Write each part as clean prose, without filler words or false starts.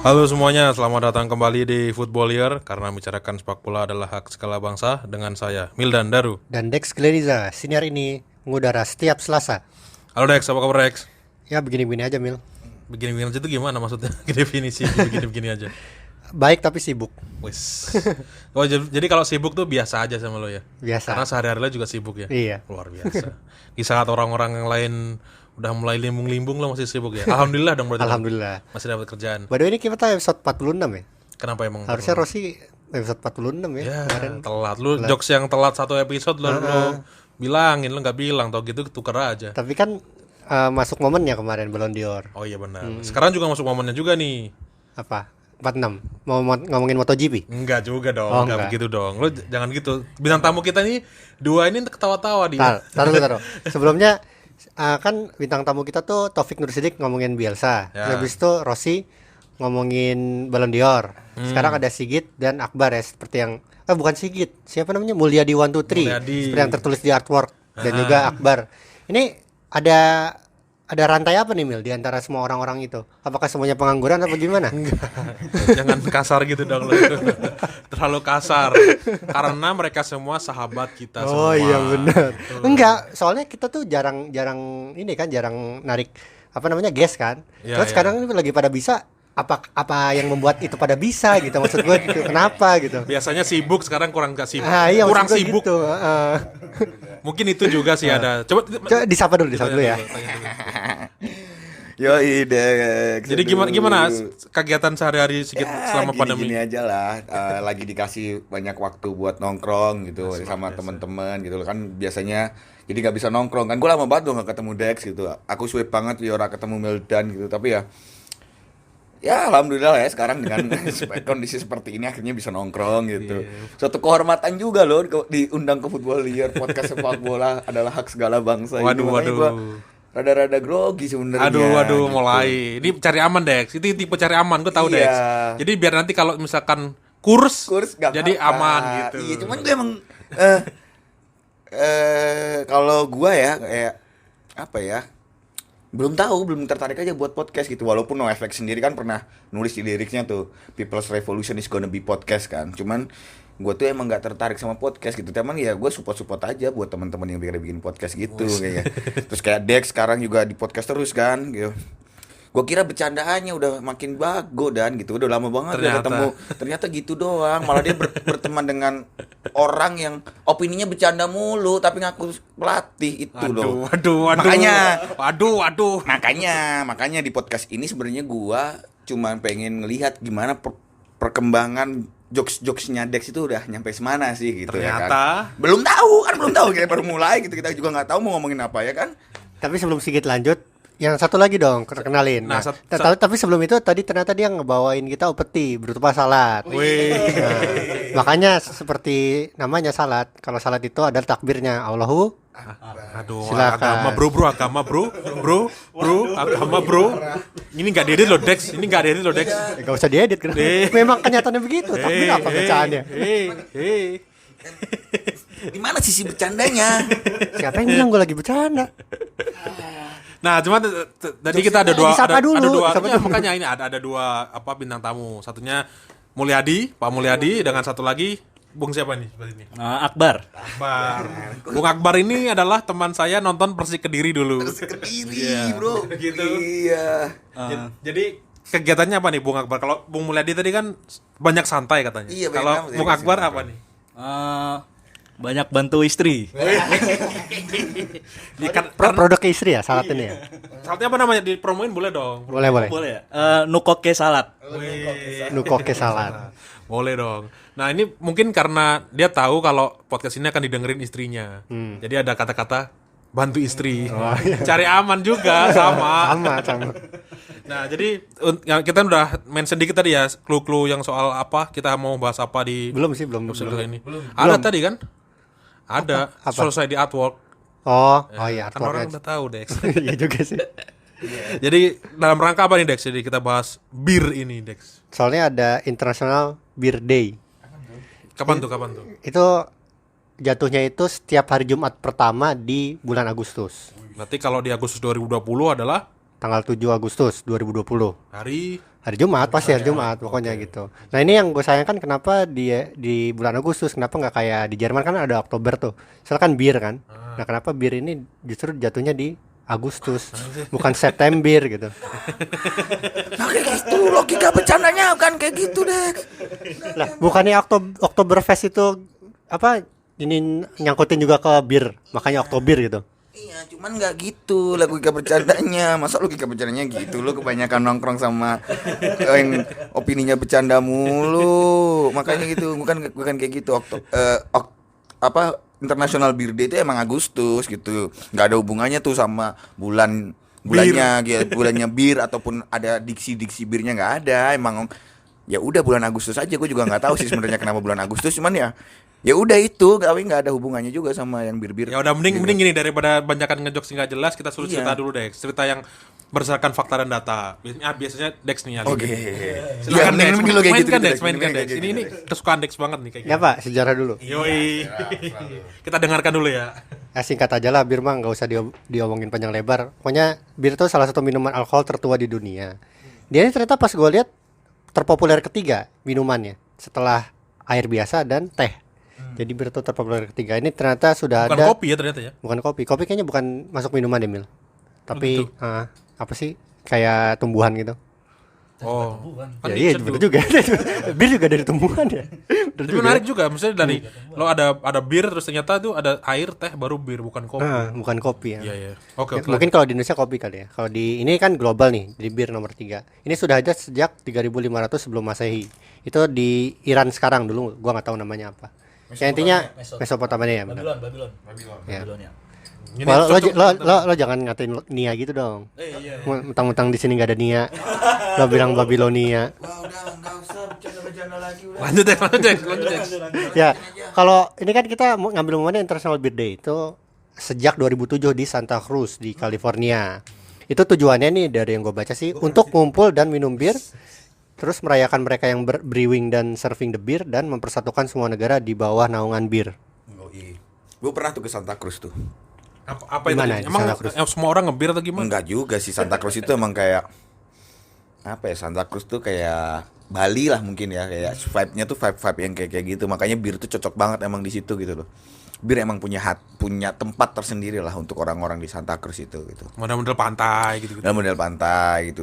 Halo semuanya, selamat datang kembali di Footballier. Karena membicarakan sepak bola adalah hak segala bangsa. Dengan saya, Mildan Daru. Dan Dex Gleniza, senior ini mengudara setiap Selasa. Halo Dex, apa kabar Dex? Ya begini-begini aja Mil. Begini-begini aja itu gimana maksudnya? Definisi begini-begini aja. Baik tapi sibuk. Wis. Oh, jadi kalau sibuk tuh biasa aja sama lo ya? Biasa. Karena sehari-hari lo juga sibuk ya? Iya. Luar biasa. Di saat orang-orang yang lain udah mulai limbung-limbung lo masih sibuk ya? Alhamdulillah dong berarti. Alhamdulillah. Masih dapat kerjaan. By the way ini kita episode 46 ya. Kenapa emang? Harusnya Rossi episode 46 ya. Ya, Kemarin. telat. Lu jokes yang telat satu episode lo bilangin, lo nggak bilang, tau gitu tuker aja. Tapi kan masuk momennya kemarin Ballon d'Or. Oh iya benar. Sekarang juga masuk momennya juga nih. Apa? 46. Mau ngomongin MotoGP? Enggak juga dong, Oh, enggak enggak. begitu dong. Lu jangan gitu. Bintang tamu kita nih dua ini ketawa-tawa dia. Taruh. Sebelumnya kan bintang tamu kita tuh Taufik Nursidik ngomongin Bielsa. Ya. Habis itu Rossi ngomongin Ballon d'Or. Sekarang ada Sigit dan Akbar ya, seperti yang bukan Sigit. Siapa namanya? Mulyadi 123. Mulyadi. Seperti yang tertulis di artwork dan juga Akbar. Ini ada rantai apa nih Mil di antara semua orang-orang itu? Apakah semuanya pengangguran apa gimana? Jangan kasar gitu dong lu. Terlalu kasar. Karena mereka semua sahabat kita semua. Oh iya benar. Enggak, soalnya kita tuh jarang ini kan jarang narik apa namanya guest kan. Iya, Terus iya. sekarang ini lagi pada bisa apa yang membuat itu pada bisa gitu, maksud gue gitu. Kenapa gitu? Biasanya sibuk, sekarang kurang gak sibuk. Iya, Kurang maksud gue sibuk. gitu. Mungkin itu juga sih ada. Coba Coba disapa dulu ya. tanya dulu. Yoi Dex. Jadi gimana kegiatan sehari-hari selama pandemi? Gini aja lah, lagi dikasih banyak waktu buat nongkrong gitu sama teman-teman gitu kan biasanya jadi nggak bisa nongkrong kan gue lama banget nggak ketemu Dex gitu. Aku suwe banget Yora ketemu Mildan gitu tapi ya alhamdulillah ya sekarang dengan kondisi seperti ini akhirnya bisa nongkrong gitu. Suatu kehormatan juga loh diundang ke Footballier podcast sepak bola adalah hak segala bangsa. Waduh, Makanya waduh. gua rada-rada grogi sebenarnya. Aduh, gitu. mulai. Ini cari aman, Dex. Itu tipe cari aman, gue tahu, Iya. Dex. Jadi biar nanti kalau misalkan kurs Gak jadi apa-apa. aman gitu. Iya, cuman gue emang kalau gue ya kayak apa ya? Belum tertarik aja buat podcast gitu. Walaupun NoFX sendiri kan pernah nulis di liriknya tuh People's Revolution is gonna be podcast kan. Cuman gue tuh emang gak tertarik sama podcast gitu. Teman ya gue support aja buat teman-teman yang bikin podcast gitu kayaknya. Terus kayak Dex sekarang juga di podcast terus kan gitu. Gue kira bercandaannya udah makin bago dan gitu. Udah lama banget gak ketemu. Ternyata gitu doang. Malah dia berteman dengan orang yang opininya bercanda mulu tapi ngaku pelatih itu loh. Waduh. Waduh. Makanya di podcast ini sebenarnya gua cuma pengen ngelihat gimana perkembangan jokes-jokesnya Dex itu udah nyampe semana sih gitu. Ternyata. Ya kan. Belum tahu kita baru mulai gitu, kita juga nggak tahu mau ngomongin apa ya kan. Tapi sebelum Sigit lanjut, yang satu lagi dong kenalin. Nah, Tapi sebelum itu tadi ternyata dia ngebawain kita upeti berupa salad. Wih. Makanya seperti namanya salad. Kalau salad itu ada takbirnya Allahu. Aduh, Silakan. agama bro. Agama bro. Ini nggak diedit loh, Dex. Gak usah diedit kan. Memang kenyataannya begitu. Takbir apa bacaannya? Di mana sisi bercandanya? Siapa yang bilang gue lagi bercanda? Nah, cuma tadi kita ada dua, disapa ada dulu, dua. disapa Ya, dulu. makanya ini ada dua bintang tamu. Satunya Pak Mulyadi dengan satu lagi Bung siapa nih seperti ini? Akbar. Bung Akbar ini adalah teman saya nonton Persik Kediri dulu. Kediri, bro. Gitu. Iya. Jadi kegiatannya apa nih Bung Akbar? Kalau Bung Mulyadi tadi kan banyak santai katanya. Iya, Kalau banyak Bung santai. Akbar apa nih? Banyak bantu istri. Produk istri ya salad ini ya? Saatnya apa namanya? Dipromoin boleh dong. Boleh. Boleh ya? Nukoke salad. Nukoke salad. Boleh dong. Nah ini mungkin karena dia tahu kalau podcast ini akan didengerin istrinya. Jadi ada kata-kata bantu istri. Cari aman juga sama. Sama. Nah jadi kita udah mention dikit tadi ya clue-clue yang soal apa kita mau bahas apa di Belum sih, belum. episode ini. Ada tadi kan? Ada. Apa? Selesai di artwork. Oh iya, Kan orang artwork. udah tahu Dex. Iya juga sih. Jadi dalam rangka apa nih Dex? Jadi kita bahas bir ini Dex. Soalnya ada International Beer Day. Kapan tuh? Itu jatuhnya itu setiap hari Jumat pertama di bulan Agustus. Berarti kalau di Agustus 2020 adalah tanggal 7 Agustus 2020. Hari Jumat, pasti hari Jumat pokoknya gitu. Nah, ini yang gue sayangkan kenapa di bulan Agustus, kenapa nggak kayak di Jerman kan ada Oktober tuh. Soalnya kan bir kan. Nah, kenapa bir ini justru jatuhnya di Agustus, bukan September gitu. Nah kayak gitu logika bercandanya kan kayak gitu deh. Lah, bukannya Oktoberfest itu apa ini nyangkutin juga ke bir, makanya Oktober gitu. Iya, cuman nggak gitu logika bercandanya. Masa logika bercandanya gitu? Lo kebanyakan nongkrong sama yang opininya bercanda mulu. Makanya gitu, bukan kayak gitu. International Beer Day itu emang Agustus gitu. Nggak ada hubungannya tuh sama bulannya gitu, bulannya bir ataupun ada diksi birnya, nggak ada. Emang ya udah bulan Agustus aja. Gue juga nggak tahu sih sebenarnya kenapa bulan Agustus, cuman ya udah itu, tapi nggak ada hubungannya juga sama yang bir-bir. Ya udah mending gini, daripada banyakan ngejokes nggak jelas, kita suruh cerita dulu deh. Cerita yang berdasarkan fakta dan data. Biasanya Dex nih yang Oke. Silakan Dex, Mainkan mainkan Dex. Ini kesukaan Dex banget nih kayak Ya Pak, sejarah dulu. Yoi. Kita dengarkan dulu ya. Singkat aja lah, bir mah nggak usah diomongin panjang lebar. Pokoknya bir itu salah satu minuman alkohol tertua di dunia. Dia ini ternyata pas gue lihat terpopuler ketiga minumannya setelah air biasa dan teh. Jadi bir itu terpopuler ketiga. Ini ternyata sudah Bukan ada. kopi ya ternyata ya. Bukan kopi. Kopi kayaknya bukan masuk minuman deh, Mil. Tapi apa sih? Kayak tumbuhan gitu. Oh. Ya, iya betul juga. Bir juga dari tumbuhan ya. Tapi menarik juga, misalnya dari lo ada bir terus ternyata tuh ada air teh baru bir, bukan kopi. Bukan kopi ya. Iya iya. Oke. Mungkin kalau di Indonesia kopi kali ya. Kalau di ini kan global nih, di bir nomor 3. Ini sudah ada sejak 3500 sebelum Masehi. Itu di Iran sekarang, dulu gua nggak tahu namanya apa. Ya intinya Mesopotamia ya. Babilon. Ya. Babilonia. Lo jangan ngatain Nia gitu dong. Iya. Mentang-mentang di sini nggak ada Nia. Lo bilang Babilonia. Wah, udah nggak usah bercanda-bercanda lagi udah. Lanjut deh. Ya, kalau ini kan kita ngambil momennya International Beer Day itu sejak 2007 di Santa Cruz di California. Itu tujuannya nih dari yang gue baca sih untuk ngumpul dan minum bir, terus merayakan mereka yang brewing dan serving the beer dan mempersatukan semua negara di bawah naungan bir. Gue pernah tuh ke Santa Cruz tuh. Apa itu? Gimana di Emang Santa Cruz? semua orang ngebir atau gimana? Enggak juga sih, Santa Cruz itu emang kayak apa ya? Santa Cruz tuh kayak Bali lah mungkin ya, kayak vibe-nya tuh vibe yang kayak gitu. Makanya bir tuh cocok banget emang di situ gitu loh. Bir emang punya tempat tersendiri lah untuk orang-orang di Santa Cruz itu gitu. Model-model pantai gitu. Dan model pantai gitu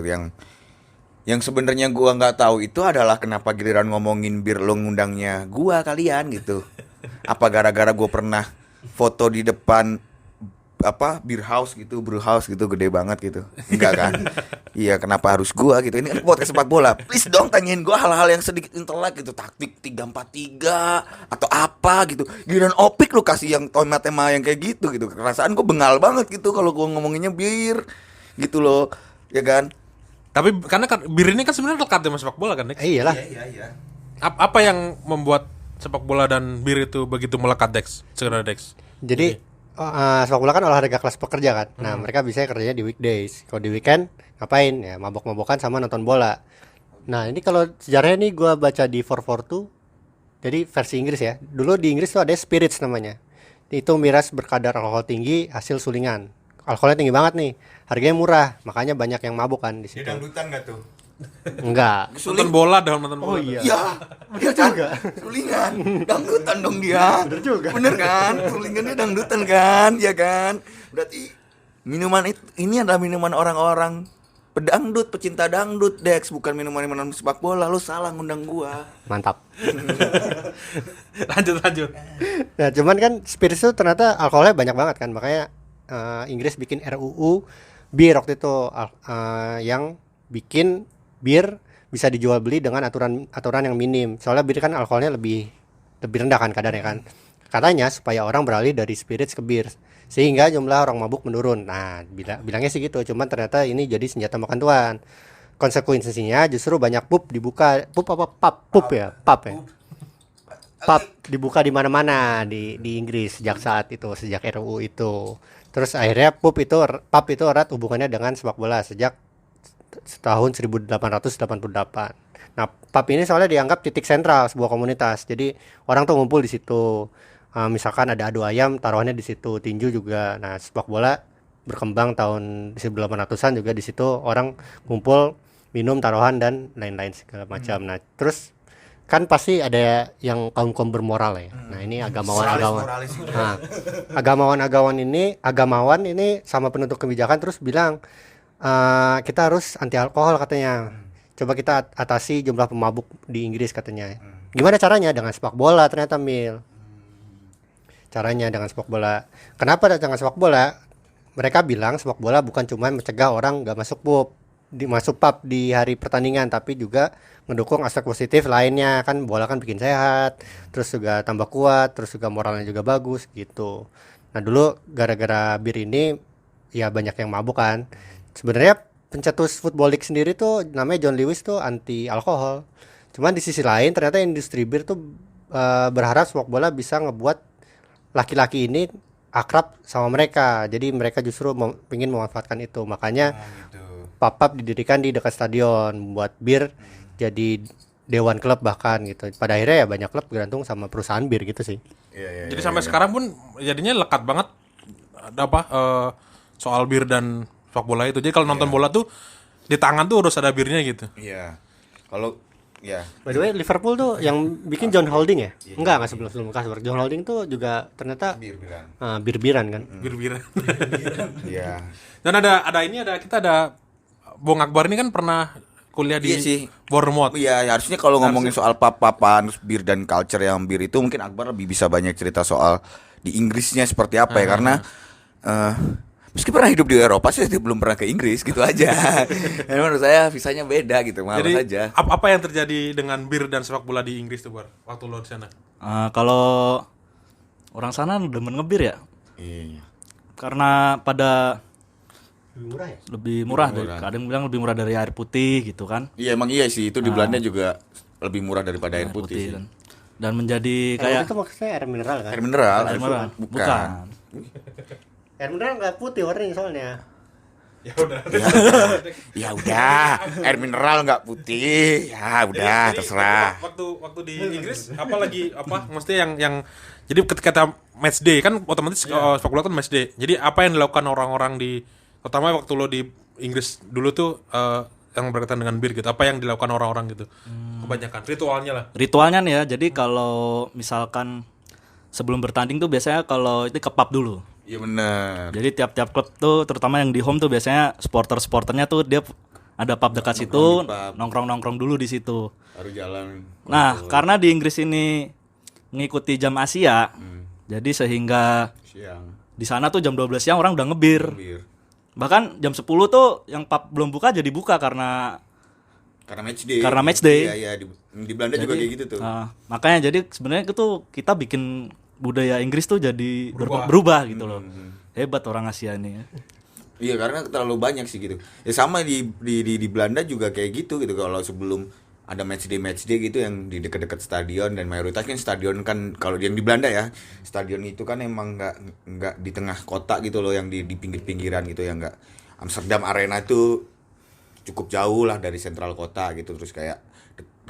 yang sebenarnya gua nggak tahu itu adalah kenapa giliran ngomongin bir lo ngundangnya kalian gitu. Apa gara-gara gua pernah foto di depan beer house gitu, brew house gitu gede banget gitu. Enggak kan? Iya, kenapa harus gua gitu? Ini kan podcast sepak bola. Please dong tanyain gua hal-hal yang sedikit intelek gitu, taktik 3-4-3 atau apa gitu. Giliran Opik lu kasih yang tema yang kayak gitu. Perasaan gua bengal banget gitu kalau gua ngomonginnya bir gitu loh. Ya kan? Tapi karena kan bir ini kan sebenarnya lekat sama sepak bola kan, Dex? Iyalah. Iya. Apa yang membuat sepak bola dan bir itu begitu melekat, Dex? Sebenarnya Dex. Jadi sepak bola kan olahraga kelas pekerja kan. Nah, mereka bisa kerjanya di weekdays. Kalau di weekend ngapain? Ya mabok-mabokan sama nonton bola. Nah, ini kalau sejarahnya nih gua baca di 442. Jadi versi Inggris ya. Dulu di Inggris tuh ada spirits namanya. Itu miras berkadar alkohol tinggi hasil sulingan. Alkoholnya tinggi banget nih. Harganya murah, makanya banyak yang mabuk kan di situ. Dia dangdutan enggak tuh? Enggak. Nonton bola dong, nonton bola. Oh iya. Ya, dia juga sulingan, dangdutan dong dia. Bener juga. Bener kan? Sulingannya dangdutan kan, ya kan? Berarti minuman ini adalah minuman orang-orang pedangdut, pecinta dangdut, Dex, bukan minuman sepak bola. Lu salah ngundang gua. Mantap. Lanjut. Nah, cuman kan spirits itu ternyata alkoholnya banyak banget kan. Makanya Inggris bikin RUU bir waktu itu yang bikin bir bisa dijual beli dengan aturan yang minim. Soalnya bir kan alkoholnya lebih rendah kan kadarnya kan. Katanya supaya orang beralih dari spirits ke bir sehingga jumlah orang mabuk menurun. Nah, bilangnya sih gitu. Cuman ternyata ini jadi senjata makan tuan. Konsekuensinya justru banyak pub dibuka. Pub dibuka di mana-mana di Inggris sejak saat itu, sejak RUU itu. Terus akhirnya pub itu erat hubungannya dengan sepak bola sejak tahun 1888. Nah, pub ini soalnya dianggap titik sentral sebuah komunitas. Jadi orang tuh ngumpul di situ. Misalkan ada adu ayam, taruhannya di situ, tinju juga. Nah, sepak bola berkembang tahun 1800-an juga di situ orang kumpul minum taruhan dan lain-lain segala macam. Nah, terus kan pasti ada yang kaum bermoral ya. Nah, ini agamawan ini sama penentu kebijakan terus bilang kita harus anti alkohol katanya. Coba kita atasi jumlah pemabuk di Inggris katanya. Gimana caranya? Dengan sepak bola ternyata Mil. Caranya dengan sepak bola. Kenapa dengan sepak bola? Mereka bilang sepak bola bukan cuma mencegah orang nggak masuk pub di hari pertandingan, tapi juga mendukung aspek positif lainnya. Kan bola kan bikin sehat, terus juga tambah kuat, terus juga moralnya juga bagus gitu. Nah dulu gara-gara bir ini ya banyak yang mabuk kan. Sebenarnya pencetus Football League sendiri tuh namanya John Lewis tuh anti alkohol. Cuman di sisi lain ternyata industri bir tuh berharap sepak bola bisa ngebuat laki-laki ini akrab sama mereka. Jadi mereka justru ingin memanfaatkan itu. Makanya pub didirikan di dekat stadion buat bir jadi dewan klub bahkan gitu. Pada akhirnya ya banyak klub bergantung sama perusahaan bir gitu sih. Jadi sampai sekarang pun jadinya lekat banget soal bir dan sepak bola itu. Jadi kalau nonton bola tuh di tangan tuh harus ada birnya gitu. Iya. Kalau By the way, Liverpool tuh yang bikin John Holding ya? Enggak sebelum Kasper. John Holding tuh juga ternyata bir-biran kan. Bir-biran. Iya. Dan kita ada Bung Akbar ini kan pernah kuliah di Bournemouth. Iya, harusnya kalau ngomongin soal papan bir dan culture yang bir itu mungkin Akbar lebih bisa banyak cerita soal di Inggrisnya seperti apa ya, karena meski pernah hidup di Eropa sih belum pernah ke Inggris gitu aja. Dan menurut saya visanya beda gitu, malas aja. Apa yang terjadi dengan bir dan sepak bola di Inggris tuh Bar waktu lo di sana? Kalau orang sana demen ngebir ya. Iya. Karena pada lebih murah ya? lebih murah. Ada yang bilang lebih murah dari air putih gitu kan. Iya emang iya sih, itu di Belanda juga lebih murah daripada air putih. Kan. Dan menjadi Air kayak itu maksudnya air mineral kan? Air mineral, air mineral. bukan. Air mineral nggak putih warnanya soalnya. Ya udah, air mineral nggak putih. Ya udah, terserah. Waktu di Inggris maksudnya yang jadi ketika match day kan otomatis sepak bola kan match day. Jadi apa yang dilakukan orang-orang terutama waktu lo di Inggris dulu tuh yang berkaitan dengan bir gitu. Apa yang dilakukan orang-orang gitu? Kebanyakan ritualnya nih ya. Jadi kalau misalkan sebelum bertanding tuh biasanya kalau itu ke pub dulu. Iya benar. Jadi tiap-tiap klub tuh terutama yang di home tuh biasanya supporternya tuh dia ada pub dekat situ, nongkrong dulu di situ. Baru jalan. Nah, karena di Inggris ini mengikuti jam Asia. Jadi sehingga Siang. di sana tuh jam 12 siang orang udah ngebir. Bahkan jam 10 tuh yang pub belum buka jadi buka karena match day. Iya, di Belanda juga kayak gitu tuh. Makanya jadi sebenarnya itu kita bikin budaya Inggris tuh jadi berubah gitu loh. Hebat orang Asia ini ya. Iya, karena terlalu banyak sih gitu. Ya sama di Belanda juga kayak gitu kalau sebelum ada match day gitu yang di dekat-dekat stadion, dan mayoritas kan stadion kan kalau yang di Belanda ya, stadion itu kan emang nggak di tengah kota gitu loh, yang di pinggir-pinggiran gitu, yang nggak. Amsterdam Arena itu cukup jauh lah dari sentral kota gitu, terus kayak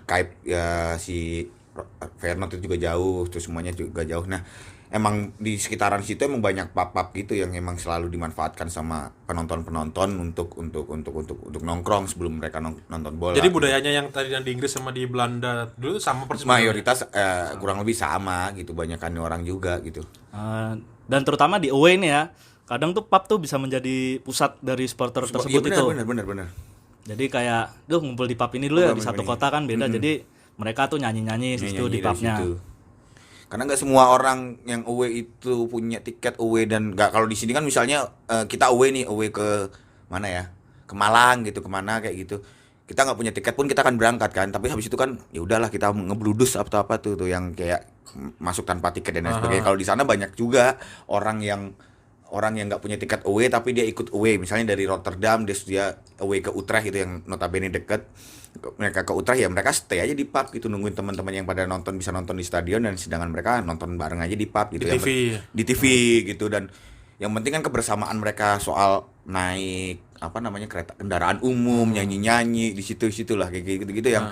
Kuip ya si Feyenoord itu juga jauh, terus semuanya juga jauh. Nah, emang di sekitaran situ emang banyak pub-pub gitu yang emang selalu dimanfaatkan sama penonton-penonton untuk nongkrong sebelum mereka nonton bola. Jadi budayanya yang tadi di Inggris sama di Belanda dulu sama persis. Mayoritas kurang lebih sama gitu, banyakan orang juga gitu. Dan terutama di away nih ya, kadang tuh pub tuh bisa menjadi pusat dari supporter tersebut itu. Benar. Jadi kayak, ngumpul di pub ini dulu ya, di satu kota kan beda. Jadi mereka tuh nyanyi-nyanyi situ di pubnya. Karena nggak semua orang yang away itu punya tiket away, dan nggak, kalau di sini kan misalnya kita away ke mana ya, ke Malang gitu, kemana kayak gitu, kita nggak punya tiket pun kita akan berangkat kan, tapi habis itu kan ya udahlah kita ngebludus apa tuh yang kayak masuk tanpa tiket dan lain sebagainya. Kalau di sana banyak juga orang yang nggak punya tiket away tapi dia ikut away, misalnya dari Rotterdam dia away ke Utrecht itu yang notabene deket. Mereka ke Utrecht ya mereka stay aja di pub gitu, nungguin teman-teman yang pada nonton bisa nonton di stadion, dan sedangkan mereka nonton bareng aja di pub gitu, di TV gitu. Dan yang penting kan kebersamaan mereka soal naik kendaraan umum, nyanyi di situ lah kayak gitu yang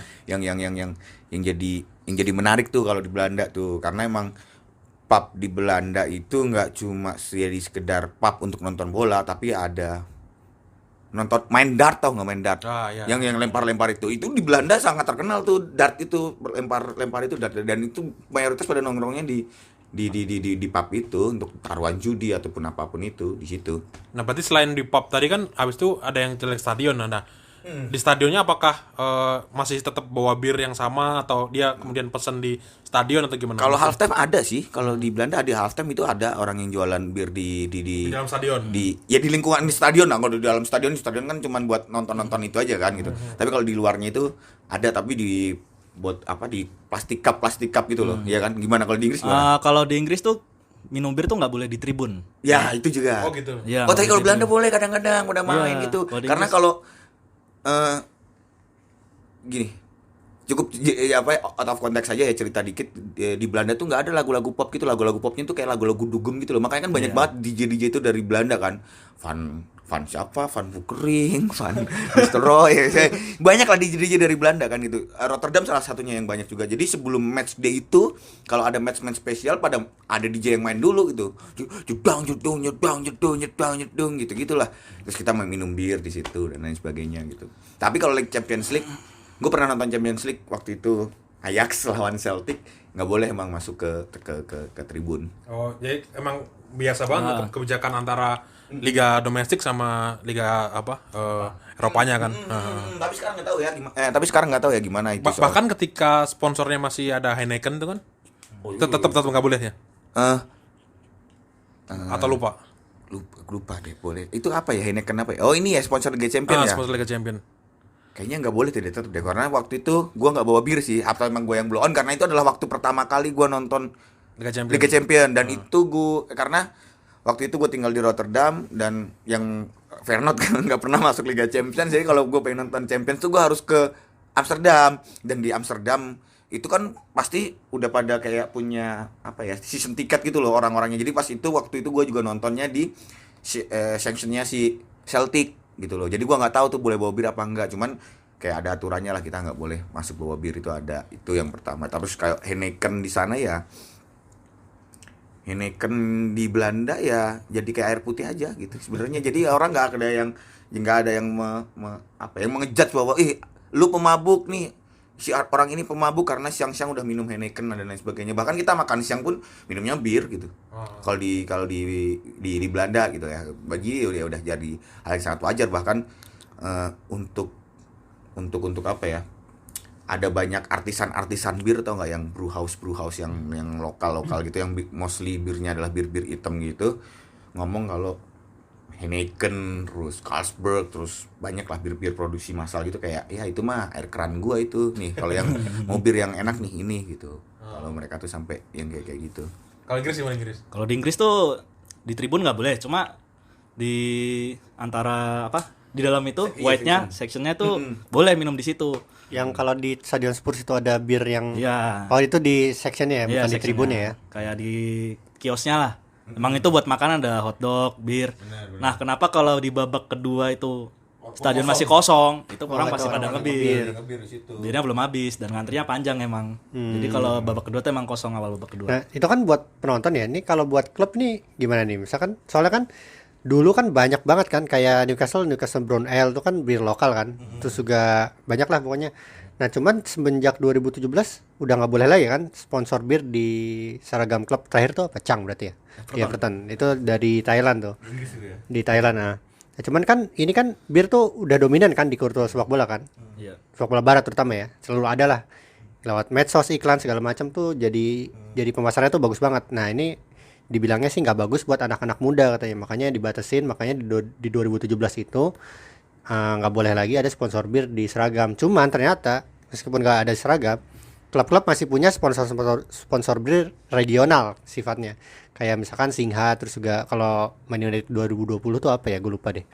jadi menarik tuh kalau di Belanda tuh, karena emang pub di Belanda itu nggak cuma jadi sekedar pub untuk nonton bola, tapi ada nonton main dart, tau nggak main dart? Iya. Yang lempar-lempar itu di Belanda sangat terkenal tuh, dart itu lempar itu dart, dan itu mayoritas pada nongkrongnya di pub itu untuk taruhan judi ataupun apapun itu di situ. Nah, berarti selain di pub tadi kan habis itu ada yang jelek stadion. Nah, di stadionnya apakah masih tetap bawa bir yang sama atau dia kemudian pesan di stadion atau gimana? Kalau halftime ada sih, kalau di Belanda ada halftime itu ada orang yang jualan bir di dalam stadion. di lingkungan di stadion lah. Kalau di dalam stadion kan cuma buat nonton itu aja kan gitu. Tapi kalau di luarnya itu ada, tapi di buat apa, di plastik cup gitu loh, ya kan? Gimana kalau di Inggris gimana? Kalau di Inggris tuh minum bir tuh nggak boleh di tribun. Ya itu juga. Oh gitu. Ya, Tapi kalau di Belanda tribun. boleh kadang-kadang udah main Iya, gitu. kalau di Karena Inggris- kalau gini, cukup out of context saja ya, cerita dikit. Di Belanda tuh nggak ada lagu-lagu pop gitu. Lagu-lagu popnya tuh kayak lagu-lagu dugem gitu loh. Makanya kan banyak banget DJ itu dari Belanda kan. Van siapa? Van Vukering, Van Nistelrooy. Banyak lah DJ dari Belanda kan gitu. Rotterdam salah satunya yang banyak juga. Jadi sebelum match day itu, kalau ada match spesial pada ada DJ yang main dulu gitu. Jedang gitu-gitulah. Terus kita main minum bir di situ dan lain sebagainya gitu. Tapi kalau Champions League, gue pernah nonton Champions League waktu itu Ajax lawan Celtic, nggak boleh emang masuk ke tribun. Oh, jadi emang biasa banget kebijakan antara liga domestik sama liga Eropanya kan. Tapi sekarang nggak tahu ya gimana itu. Bahkan ketika sponsornya masih ada Heineken tuh kan, tetap nggak boleh ya? Atau lupa? Lupa deh, boleh. Itu apa ya, Heineken apa ya? Oh ini ya sponsor Liga Champion ya. Sponsor Liga Champion. Kayaknya nggak boleh tetap deh, karena waktu itu gua nggak bawa bir sih. Atau emang gua yang blow on, karena itu adalah waktu pertama kali gua nonton Liga Champion dan itu karena waktu itu gue tinggal di Rotterdam dan yang Feyenoord kan nggak pernah masuk Liga Champions, jadi kalau gue pengen nonton Champions tuh gue harus ke Amsterdam, dan di Amsterdam itu kan pasti udah pada kayak punya apa ya, season tiket gitu loh orang-orangnya. Jadi pas itu waktu itu gue juga nontonnya di sectionnya si Celtic gitu loh. Jadi gue nggak tahu tuh boleh bawa bir apa enggak, cuman kayak ada aturannya lah, kita nggak boleh masuk bawa bir, itu ada. Itu yang pertama. Terus kayak Heineken di sana ya, Heineken di Belanda ya jadi kayak air putih aja gitu sebenarnya. Jadi orang nggak ada yang mengejudge bahwa lu pemabuk nih, si orang ini pemabuk karena siang-siang udah minum Heineken dan lain sebagainya. Bahkan kita makan siang pun minumnya bir gitu. Kalau di Belanda gitu ya, bagi dia udah jadi hal yang sangat wajar. Bahkan untuk apa ya, ada banyak artisan bir, tau nggak, yang brew house yang lokal gitu, yang mostly birnya adalah bir hitam gitu, ngomong kalau Heineken, terus Carlsberg, terus banyak lah bir produksi massal gitu, kayak ya itu mah air keran gua itu nih, kalau yang mau bir yang enak nih ini gitu. Kalau mereka tuh sampai yang kayak gitu. Kalau Inggris gimana Inggris? Kalau di Inggris tuh di tribun nggak boleh, cuma di antara di dalam itu white-nya sectionnya tuh boleh minum di situ. Yang kalau di Stadion Spurs itu ada bir yang Iya. Oh itu di sectionnya ya, Iya, bukan di sectionnya. tribunnya ya. Kayak di kiosnya lah. Emang itu buat makanan, ada hotdog, bir. Nah, kenapa kalau di babak kedua itu stadion masih kosong, itu orang pasti pada ngebir. Birnya belum habis dan ngantrinya panjang emang. Jadi kalau babak kedua tuh emang kosong awal babak kedua. Nah, itu kan buat penonton ya. Ini kalau buat klub nih gimana nih? Misalkan soalnya kan dulu kan banyak banget kan kayak Newcastle Brown Ale itu kan bir lokal kan. Terus juga banyak lah pokoknya. Nah, cuman semenjak 2017 udah nggak boleh lagi kan sponsor bir di seragam klub. Terakhir tuh Pecang berarti ya. Iya, Everton. Itu dari Thailand tuh. Di Thailand. Nah, cuman kan ini kan bir tuh udah dominan kan di kultur sepak bola kan. Iya. Sepak bola barat terutama ya. Selalu ada lah. Lewat medsos, iklan segala macam tuh jadi pemasarannya tuh bagus banget. Nah, ini dibilangnya sih nggak bagus buat anak-anak muda katanya, makanya dibatasin. Makanya di 2017 itu nggak boleh lagi ada sponsor bir di seragam. Cuman ternyata meskipun nggak ada seragam, klub-klub masih punya sponsor bir regional sifatnya, kayak misalkan Singha. Terus juga kalau Man United 2020 tuh apa ya, gue lupa deh,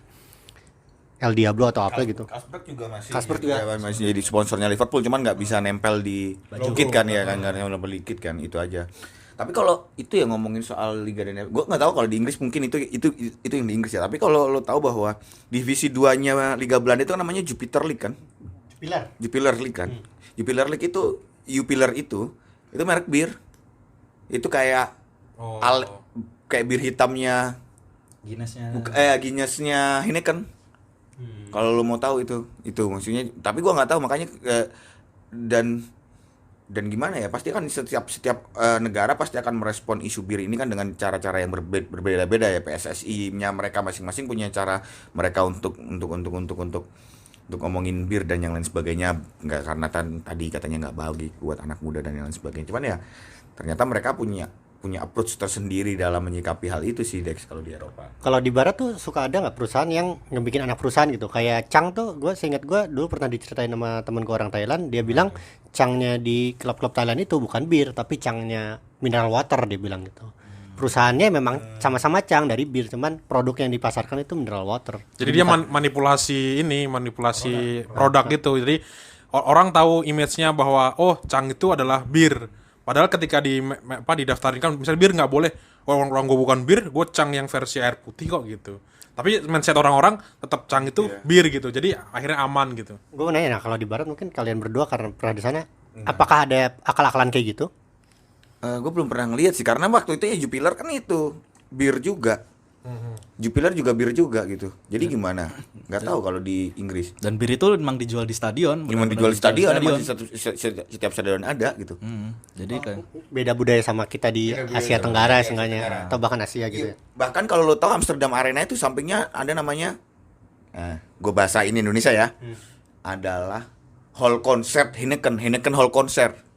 El Diablo atau apa gitu. Carlsberg juga masih jadi sponsornya Liverpool, cuman nggak bisa nempel di kit kan ya, kan nggak nempel di kit kan, itu aja. Tapi kalau itu ya ngomongin soal Liga dan gue nggak tahu kalau di Inggris, mungkin itu yang di Inggris ya. Tapi kalau lo tahu bahwa divisi 2-nya Liga Belanda itu kan namanya Jupiler League kan? Jupiler League kan? Jupiler League itu Jupiler itu merek bir. Itu kayak Oh. Kayak bir hitamnya Guinness-nya. Guinness-nya Heineken. Kalau lu mau tahu itu maksudnya, tapi gua nggak tahu makanya dan gimana ya, pasti kan setiap negara pasti akan merespon isu bir ini kan dengan cara-cara yang berbeda-beda ya. PSSI-nya mereka masing-masing punya cara mereka untuk ngomongin bir dan yang lain sebagainya, nggak karena tadi katanya nggak bagi buat anak muda dan yang lain sebagainya. Cuman ya ternyata mereka punya approach tersendiri dalam menyikapi hal itu sih, Dex, kalau di Eropa. Kalau di barat tuh suka ada nggak perusahaan yang ngebikin anak perusahaan gitu, kayak Chang tuh, seingat gue dulu pernah diceritain sama temen gue orang Thailand, dia bilang Changnya di klub-klub Thailand itu bukan bir tapi Changnya mineral water, dia bilang gitu. Perusahaannya memang sama-sama Chang dari bir, cuman produk yang dipasarkan itu mineral water. Jadi dia manipulasi produk gitu. Jadi orang tahu image-nya bahwa Chang itu adalah bir. Padahal ketika didaftarin kan misalnya bir nggak boleh. Orang gue bukan bir, gue Chang yang versi air putih kok gitu. Tapi mindset orang-orang tetap Chang itu bir gitu. Jadi akhirnya aman gitu. Gue mau nanya, nah kalau di barat mungkin kalian berdua karena pernah di sana, apakah ada akal-akalan kayak gitu? Gue belum pernah ngeliat sih, karena waktu itu ya Jupiler kan itu bir juga. Jupiler juga bir juga gitu. Jadi gimana? Nggak tahu kalau di Inggris. Dan bir itu memang dijual di stadion. Memang dijual di stadion, emang setiap stadion ada gitu. Jadi kan Beda budaya sama kita di Asia Tenggara seenggaknya, atau bahkan Asia gitu ya. Bahkan kalau lo tahu Amsterdam Arena itu sampingnya ada namanya, gue bahasain Indonesia ya, adalah hall concert Heineken Hall Concert.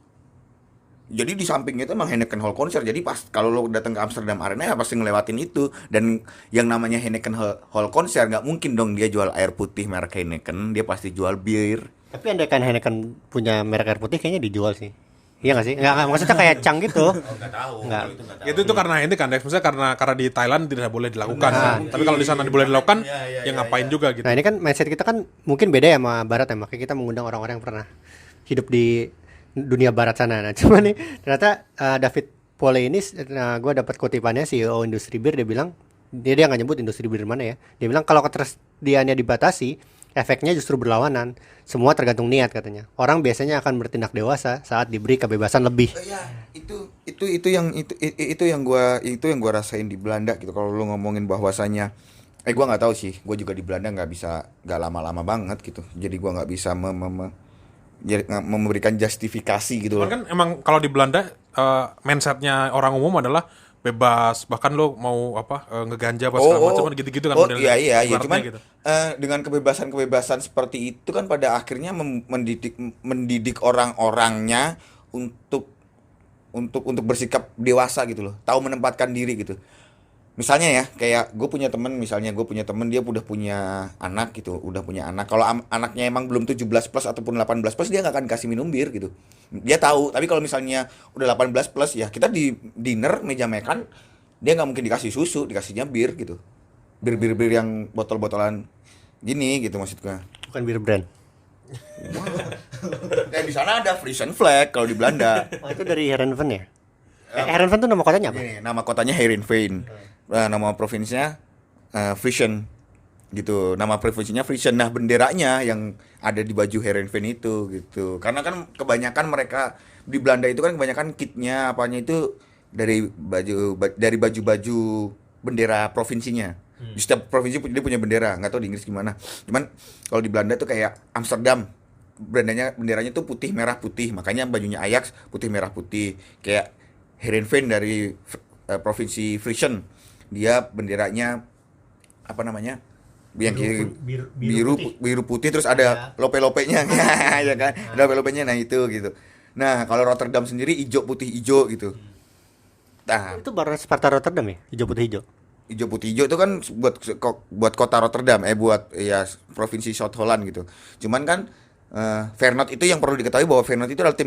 Jadi di sampingnya itu emang Heineken Hall Concert. Jadi pas kalau lo datang ke Amsterdam Arena ya pasti ngelewatin itu. Dan yang namanya Heineken Hall Concert nggak mungkin dong dia jual air putih merek Heineken, dia pasti jual bir. Tapi andai kan Heineken punya merek air putih kayaknya dijual sih. Iya nggak sih? Nggak, maksudnya kayak Chang gitu. Nggak tahu. Nggak. Itu karena ini kan, maksudnya karena di Thailand tidak boleh dilakukan. Tapi kalau di sana boleh dilakukan, ya ngapain juga gitu. Nah ini kan mindset kita kan mungkin beda ya sama barat ya, makanya kita mengundang orang-orang yang pernah hidup di dunia barat sana. Nah cuma nih ternyata David Pole ini, gue dapat kutipannya CEO industri bir, dia bilang, dia nggak nyebut industri bir mana ya, dia bilang kalau ketersediaannya dibatasi, efeknya justru berlawanan. Semua tergantung niat katanya. Orang biasanya akan bertindak dewasa saat diberi kebebasan lebih. Ya, itu yang gua rasain di Belanda gitu. Kalau lu ngomongin bahwasanya gua nggak tahu sih. Gua juga di Belanda nggak lama-lama banget gitu. Jadi gua nggak bisa memberikan justifikasi gitu loh. Kan emang kalau di Belanda mindsetnya orang umum adalah bebas, bahkan lo mau ngeganja apa segala macam gitu-gitu kan modelnya. Iya, cuman gitu. Dengan kebebasan seperti itu kan pada akhirnya mendidik orang-orangnya untuk bersikap dewasa gitu loh, tahu menempatkan diri gitu. Misalnya ya, kayak gue punya temen dia udah punya anak gitu, kalau anaknya emang belum 17 plus ataupun 18 plus, dia nggak akan kasih minum bir gitu. Dia tahu, tapi kalau misalnya udah 18 plus ya kita di dinner meja makan, dia nggak mungkin dikasih susu, dikasihnya bir gitu. Bir yang botol-botolan gini gitu maksudnya. Bukan bir brand. Di sana ada Frisian Flag kalau di Belanda. Oh itu dari Heerenveen ya? Heerenveen tuh nama kotanya apa? Ini, nama kotanya Heerenveen. Nama provinsinya Frisian gitu. Nama provinsinya Frisian. Nah, benderanya yang ada di baju Heerenveen itu gitu. Karena kan kebanyakan mereka di Belanda itu kan kebanyakan kitnya apanya itu dari baju bendera provinsinya. Di setiap provinsi dia punya bendera, nggak tahu di Inggris gimana. Cuman kalau di Belanda tuh kayak Amsterdam, benderanya tuh putih merah putih, makanya bajunya Ajax putih merah putih. Kayak Heerenveen dari provinsi Frisian, dia benderanya apa namanya? Biru putih terus ada lope-lopenya ya kan. Ada lope-lopenya, nah itu gitu. Nah, kalau Rotterdam sendiri hijau putih hijau gitu. Nah, Itu baru Sparta Rotterdam ya? Hijau putih hijau. hijau putih hijau itu kan buat kota Rotterdam, buat ya provinsi South Holland gitu. Cuman kan Feyenoord itu yang perlu diketahui bahwa Feyenoord itu adalah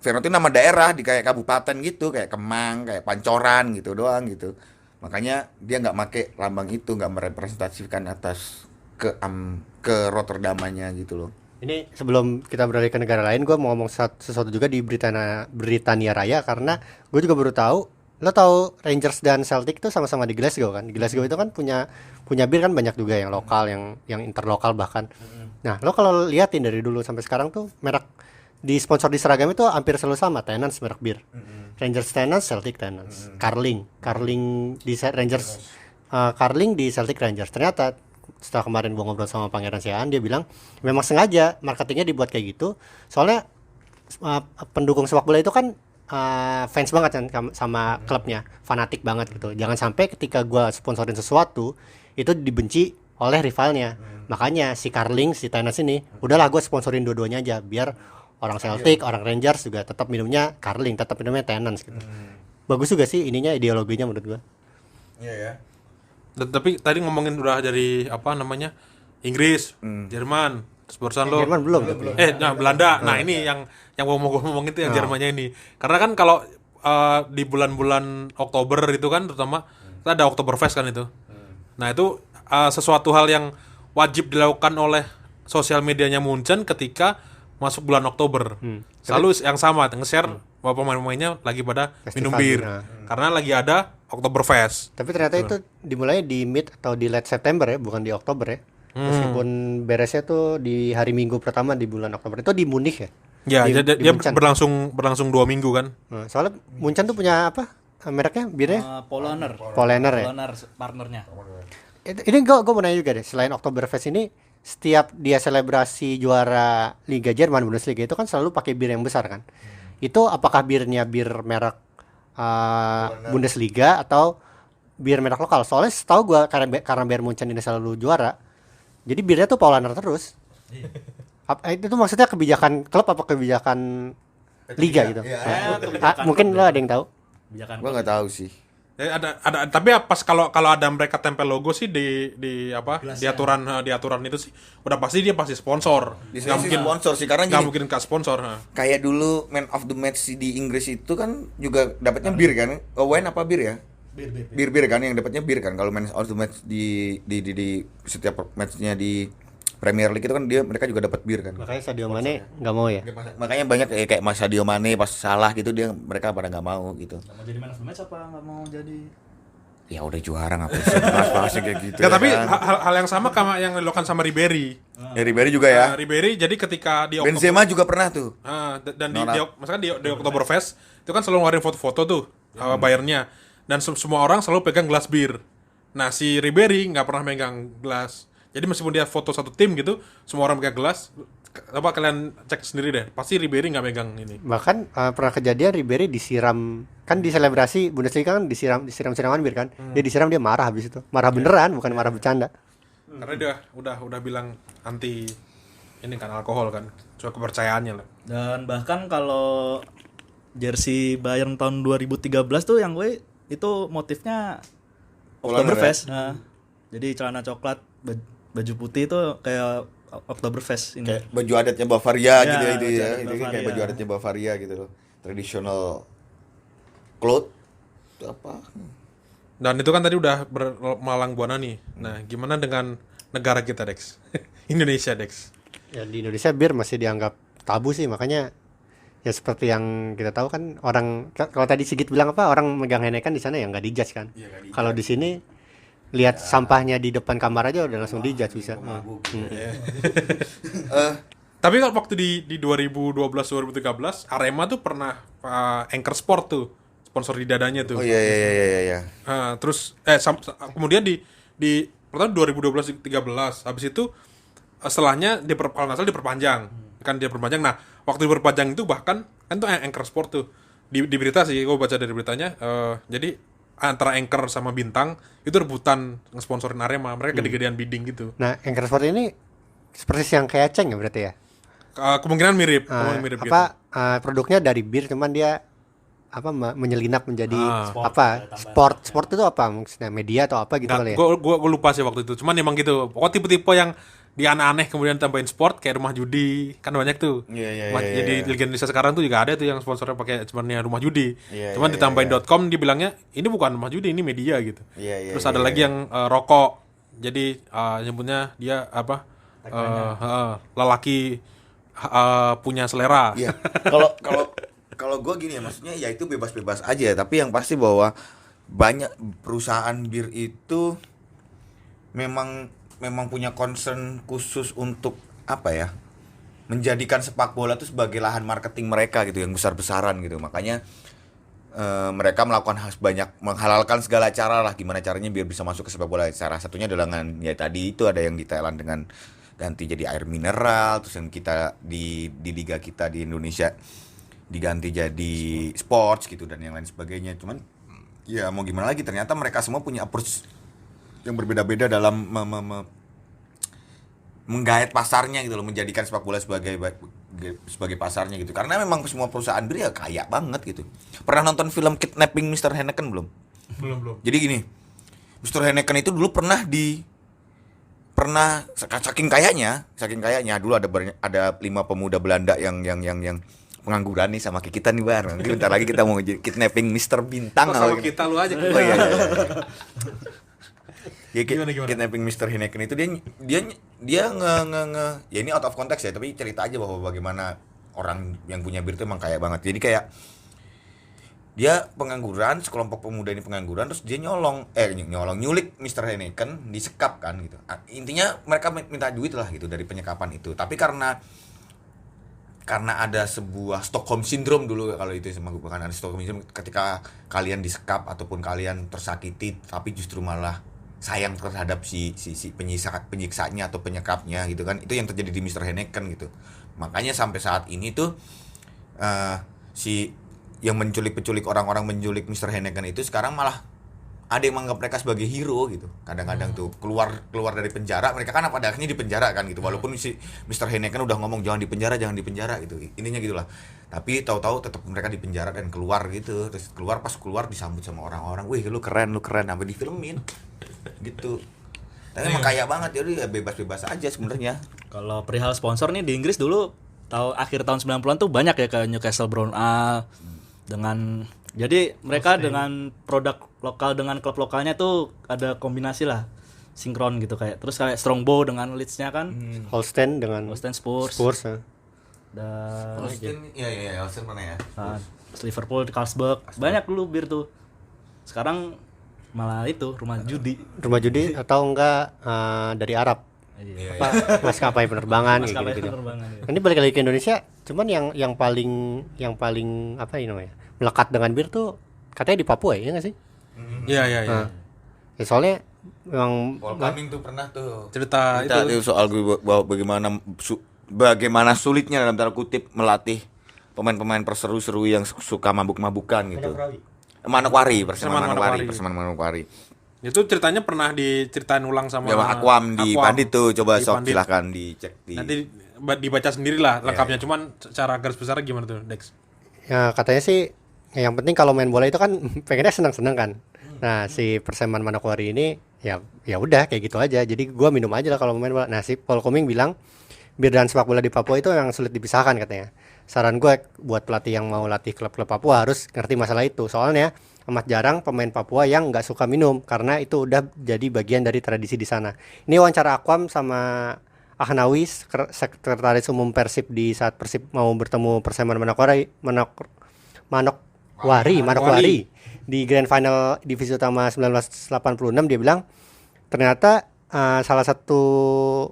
Feyenoord itu nama daerah di kayak kabupaten gitu, kayak Kemang, kayak Pancoran gitu doang gitu. Makanya dia nggak make lambang itu, nggak merepresentasikan atas ke Rotterdamannya gitu loh. Ini sebelum kita beralih ke negara lain, gue mau ngomong sesuatu juga di Britania Raya, karena gue juga baru tahu. Lo tahu Rangers dan Celtic itu sama-sama di Glasgow kan? Di Glasgow itu kan punya bir kan banyak juga yang lokal, yang interlokal bahkan. Nah, lo kalau liatin dari dulu sampai sekarang tuh merek di sponsor di seragam itu hampir selalu sama, Tenants merek bir. Rangers Tenants, Celtic Tenants. Carling di Rangers, Carling di Celtic Rangers. Ternyata setelah kemarin gua ngobrol sama Pangeran Siaan, dia bilang memang sengaja marketingnya dibuat kayak gitu. Soalnya pendukung sepak bola itu kan fans banget kan sama klubnya, fanatik banget gitu. Jangan sampai ketika gua sponsorin sesuatu itu dibenci oleh rivalnya. Makanya si Carling, si Tenants ini, udahlah gue sponsorin dua-duanya aja biar orang Celtic, orang Rangers juga tetap minumnya Carling, tetap minumnya Tenants gitu. Bagus juga sih ininya, ideologinya menurut gue. Iya ya. Tapi tadi ngomongin udah dari apa namanya? Inggris, Jerman, terus barusan lo Jerman belum. Belanda. Nah, ini yang mau gue ngomongin itu yang Jermannya ini. Karena kan kalau di bulan-bulan Oktober itu kan terutama ada Oktoberfest kan itu. Nah, itu sesuatu hal yang wajib dilakukan oleh sosial medianya Munchen ketika masuk bulan Oktober. Selalu yang sama, nge-share bahwa pemain-pemainnya lagi pada minum bir. Karena lagi ada Oktoberfest. Tapi ternyata itu dimulai di mid atau di late September ya, bukan di Oktober ya. Meskipun beresnya tuh di hari Minggu pertama di bulan Oktober. Itu di Munich ya? Ya, Di dia Munchen. berlangsung 2 minggu kan. Nah, soalnya Munchen tuh punya apa? Mereknya birnya? Polaner. Polaner ya. Polaner partnernya. Ini gue mau nanya juga deh, selain Oktoberfest ini, setiap dia selebrasi juara Liga Jerman, Bundesliga itu kan selalu pakai bir yang besar kan? Itu apakah birnya bir merek Bundesliga atau bir merek lokal? Soalnya setahu gue karena Bayern Munchen ini selalu juara, jadi birnya tuh Paulaner terus. Itu maksudnya kebijakan klub apa kebijakan liga gitu? Mungkin lo ada yang tahu? Kebijakan. Gua nggak tahu sih. Ada tapi pas kalau ada mereka tempel logo sih di aturan itu sih udah pasti dia pasti sponsor. Nggak mungkin sponsor sih karena nggak gini, mungkin nggak sponsor. kayak dulu man of the match di Inggris itu kan juga dapatnya bir kan? Wine apa bir ya? Bir kan yang dapatnya bir kan. Kalau man of the match di setiap matchnya di Premier League itu kan mereka juga dapat bir kan. Makanya Sadio Mane nggak mau ya? Makanya banyak kayak Mas Sadio Mane pas salah gitu mereka pada nggak mau gitu. Nggak mau jadi man of the match apa nggak mau jadi? Ya udah juara ngapain sih bahas kayak gitu. Nggak, ya tapi kan? hal yang sama sama yang dilakukan sama Ribery. Ribery juga ya. Ribery jadi ketika di Benzema juga pernah tuh. dan misalkan di Oktoberfest itu kan selalu ngeluarin foto-foto tuh bayarnya dan semua orang selalu pegang gelas bir. Nah, si Ribery nggak pernah megang gelas. Jadi meskipun dia foto satu tim gitu, semua orang pegang gelas. Apa kalian cek sendiri deh, pasti Ribery nggak megang ini. Bahkan pernah kejadian Ribery disiram, kan di selebrasi Bundesliga kan disiram-siraman bir kan. Dia disiram, dia marah habis itu. Marah beneran, bukan marah bercanda. Karena dia udah bilang anti ini kan alkohol kan. Soal kepercayaannya lah. Dan bahkan kalau jersey Bayern tahun 2013 tuh yang gue itu motifnya Oktoberfest. Nah, jadi celana coklat, baju putih itu kayak Oktoberfest ini. Kayak baju adatnya Bavaria Ya, gitu ya itu baju ya. adat Itu Bavaria. kayak baju adatnya Bavaria gitu loh. Traditional cloth itu apa? Dan itu kan tadi udah bermalang buana nih. Nah, gimana dengan negara kita, Dex? Indonesia, Dex. Ya di Indonesia bir masih dianggap tabu sih, makanya ya seperti yang kita tahu kan orang kalau tadi Sigit bilang apa orang megang Heineken di sana ya nggak dijudge kan. Kalau di sini lihat sampahnya di depan kamar aja udah langsung dijudge bisa. Tapi kalau waktu di 2012-2013 Arema tuh pernah Anchor Sport tuh sponsor di dadanya tuh. Oh iya. Terus kemudian di pertama 2012-13 habis itu setelahnya kalau nggak salah diperpanjang. Kan dia perpanjang. Nah, waktu diperpanjang itu bahkan kan tuh Anchor Sport tuh di berita sih gue baca dari beritanya jadi antara Anchor sama Bintang itu rebutan ngesponsorin Arema. Mereka gede-gedean bidding gitu. Nah, Anchor Sport ini seperti yang kayak Ceng ya berarti ya. Kemungkinan mirip gitu. Produknya dari bir cuman dia menyelinap menjadi sport itu apa maksudnya media atau apa gitu kali ya. Gue lupa sih waktu itu. Cuman emang gitu. Pokoknya tipe-tipe yang di aneh-aneh kemudian tambahin sport kayak rumah judi kan banyak tuh. Iya. Jadi Liga Indonesia sekarang tuh juga ada tuh yang sponsornya pakai cuman rumah judi. Cuman Iya, ditambahin .com dibilangnya ini bukan rumah judi ini media gitu. Iya, Terus ada lagi yang rokok. Jadi nyebutnya dia lelaki punya selera. Iya. Kalau gue gini ya maksudnya ya itu bebas-bebas aja tapi yang pasti bahwa banyak perusahaan bir itu memang punya concern khusus untuk apa ya menjadikan sepak bola itu sebagai lahan marketing mereka gitu yang besar-besaran gitu. Makanya mereka melakukan menghalalkan segala cara lah gimana caranya biar bisa masuk ke sepak bola. Salah satunya adalah dengan ya tadi itu ada yang di Thailand dengan ganti jadi air mineral, terus yang kita di liga kita di Indonesia diganti jadi sports gitu dan yang lain sebagainya. Cuman ya mau gimana lagi, ternyata mereka semua punya approach yang berbeda-beda dalam menggait pasarnya gitu loh, menjadikan sepak bola sebagai pasarnya gitu. Karena memang semua perusahaan bir ya kaya banget gitu. Pernah nonton film Kidnapping Mr. Heineken belum? Belum. Jadi gini, Mr. Heineken itu dulu pernah saking kayanya dulu ada 5 pemuda Belanda yang pengangguran nih sama kayak kita nih Bar. Nanti bentar lagi kita mau Kidnapping Mr. Bintang Sama kita lu aja. Oh iya. Ya, Gimana? Kidnapping Mr. Heineken itu dia ya ini out of context ya, tapi cerita aja bahwa bagaimana orang yang punya bir itu emang kaya banget. Jadi kayak dia pengangguran, sekelompok pemuda ini pengangguran, terus dia nyulik Mr. Heineken, disekap kan gitu. Intinya mereka minta duit lah gitu dari penyekapan itu. Tapi karena ada sebuah Stockholm Syndrome dulu, kalau itu bukan ada Stockholm Syndrome, ketika kalian disekap ataupun kalian tersakiti tapi justru malah sayang terhadap si penyiksanya atau penyekapnya gitu kan. Itu yang terjadi di Mr. Heineken gitu. Makanya sampai saat ini tuh si yang menculik orang-orang menculik Mr. Heineken itu sekarang malah ada yang menganggap mereka sebagai hero gitu. Kadang-kadang tuh keluar dari penjara, mereka kan pada akhirnya di penjara kan gitu. Walaupun si Mr. Heineken udah ngomong jangan di penjara gitu. Intinya gitulah. Tapi tahu-tahu tetap mereka di penjara dan keluar gitu. Terus pas keluar disambut sama orang-orang, "Wih, lu keren," sampai difilmin. Gitu. Tapi emang kaya banget, jadi ya bebas-bebas aja sebenarnya. Kalau perihal sponsor nih di Inggris dulu akhir tahun 90-an tuh banyak ya kayak Newcastle Brown Ale dengan jadi mereka dengan produk lokal dengan klub lokalnya tuh ada kombinasi lah sinkron gitu kayak terus kayak Strongbow dengan Leeds-nya kan. Holstein dengan Spurs. ya. Dan Holstein Holstein pernah ya. Liverpool, Carlsberg. Banyak dulu bir tuh. Sekarang malah itu rumah judi atau enggak dari Arab. Iya. Maskapai penerbangan gitu. Penerbangan, iya. Ini balik lagi ke Indonesia, cuman yang paling apa ini namanya? Melekat dengan bir tuh katanya di Papua ya enggak sih? Iya. Ya, soalnya memang Paul Cumming tuh pernah tuh Cerita itu soal bagaimana sulitnya dalam tanda kutip melatih pemain-pemain perseru-seru yang suka mabuk-mabukan gitu. Manokwari. Itu ceritanya pernah diceritain ulang sama Aquam di Pandit tuh, coba di sok Pandit. silakan dicek di. Nanti dibaca sendiri lah lengkapnya. Cuman secara garis besar gimana tuh, Dex? ya katanya sih yang penting kalau main bola itu kan pengennya senang-senang kan. Nah, si Perseman Manokwari ini ya udah kayak gitu aja. Jadi gua minum aja lah kalau main bola. Nah, si Paul Cumming bilang bir dan sepak bola di Papua itu yang sulit dipisahkan katanya. Saran gue buat pelatih yang mau latih klub-klub Papua harus ngerti masalah itu. Soalnya amat jarang pemain Papua yang nggak suka minum karena itu udah jadi bagian dari tradisi di sana. Ini wawancara Aquam sama Ahnawi, sekretaris umum Persib di saat Persib mau bertemu Perseman Manokwari di Grand Final Divisi Utama 1986. Dia bilang ternyata salah satu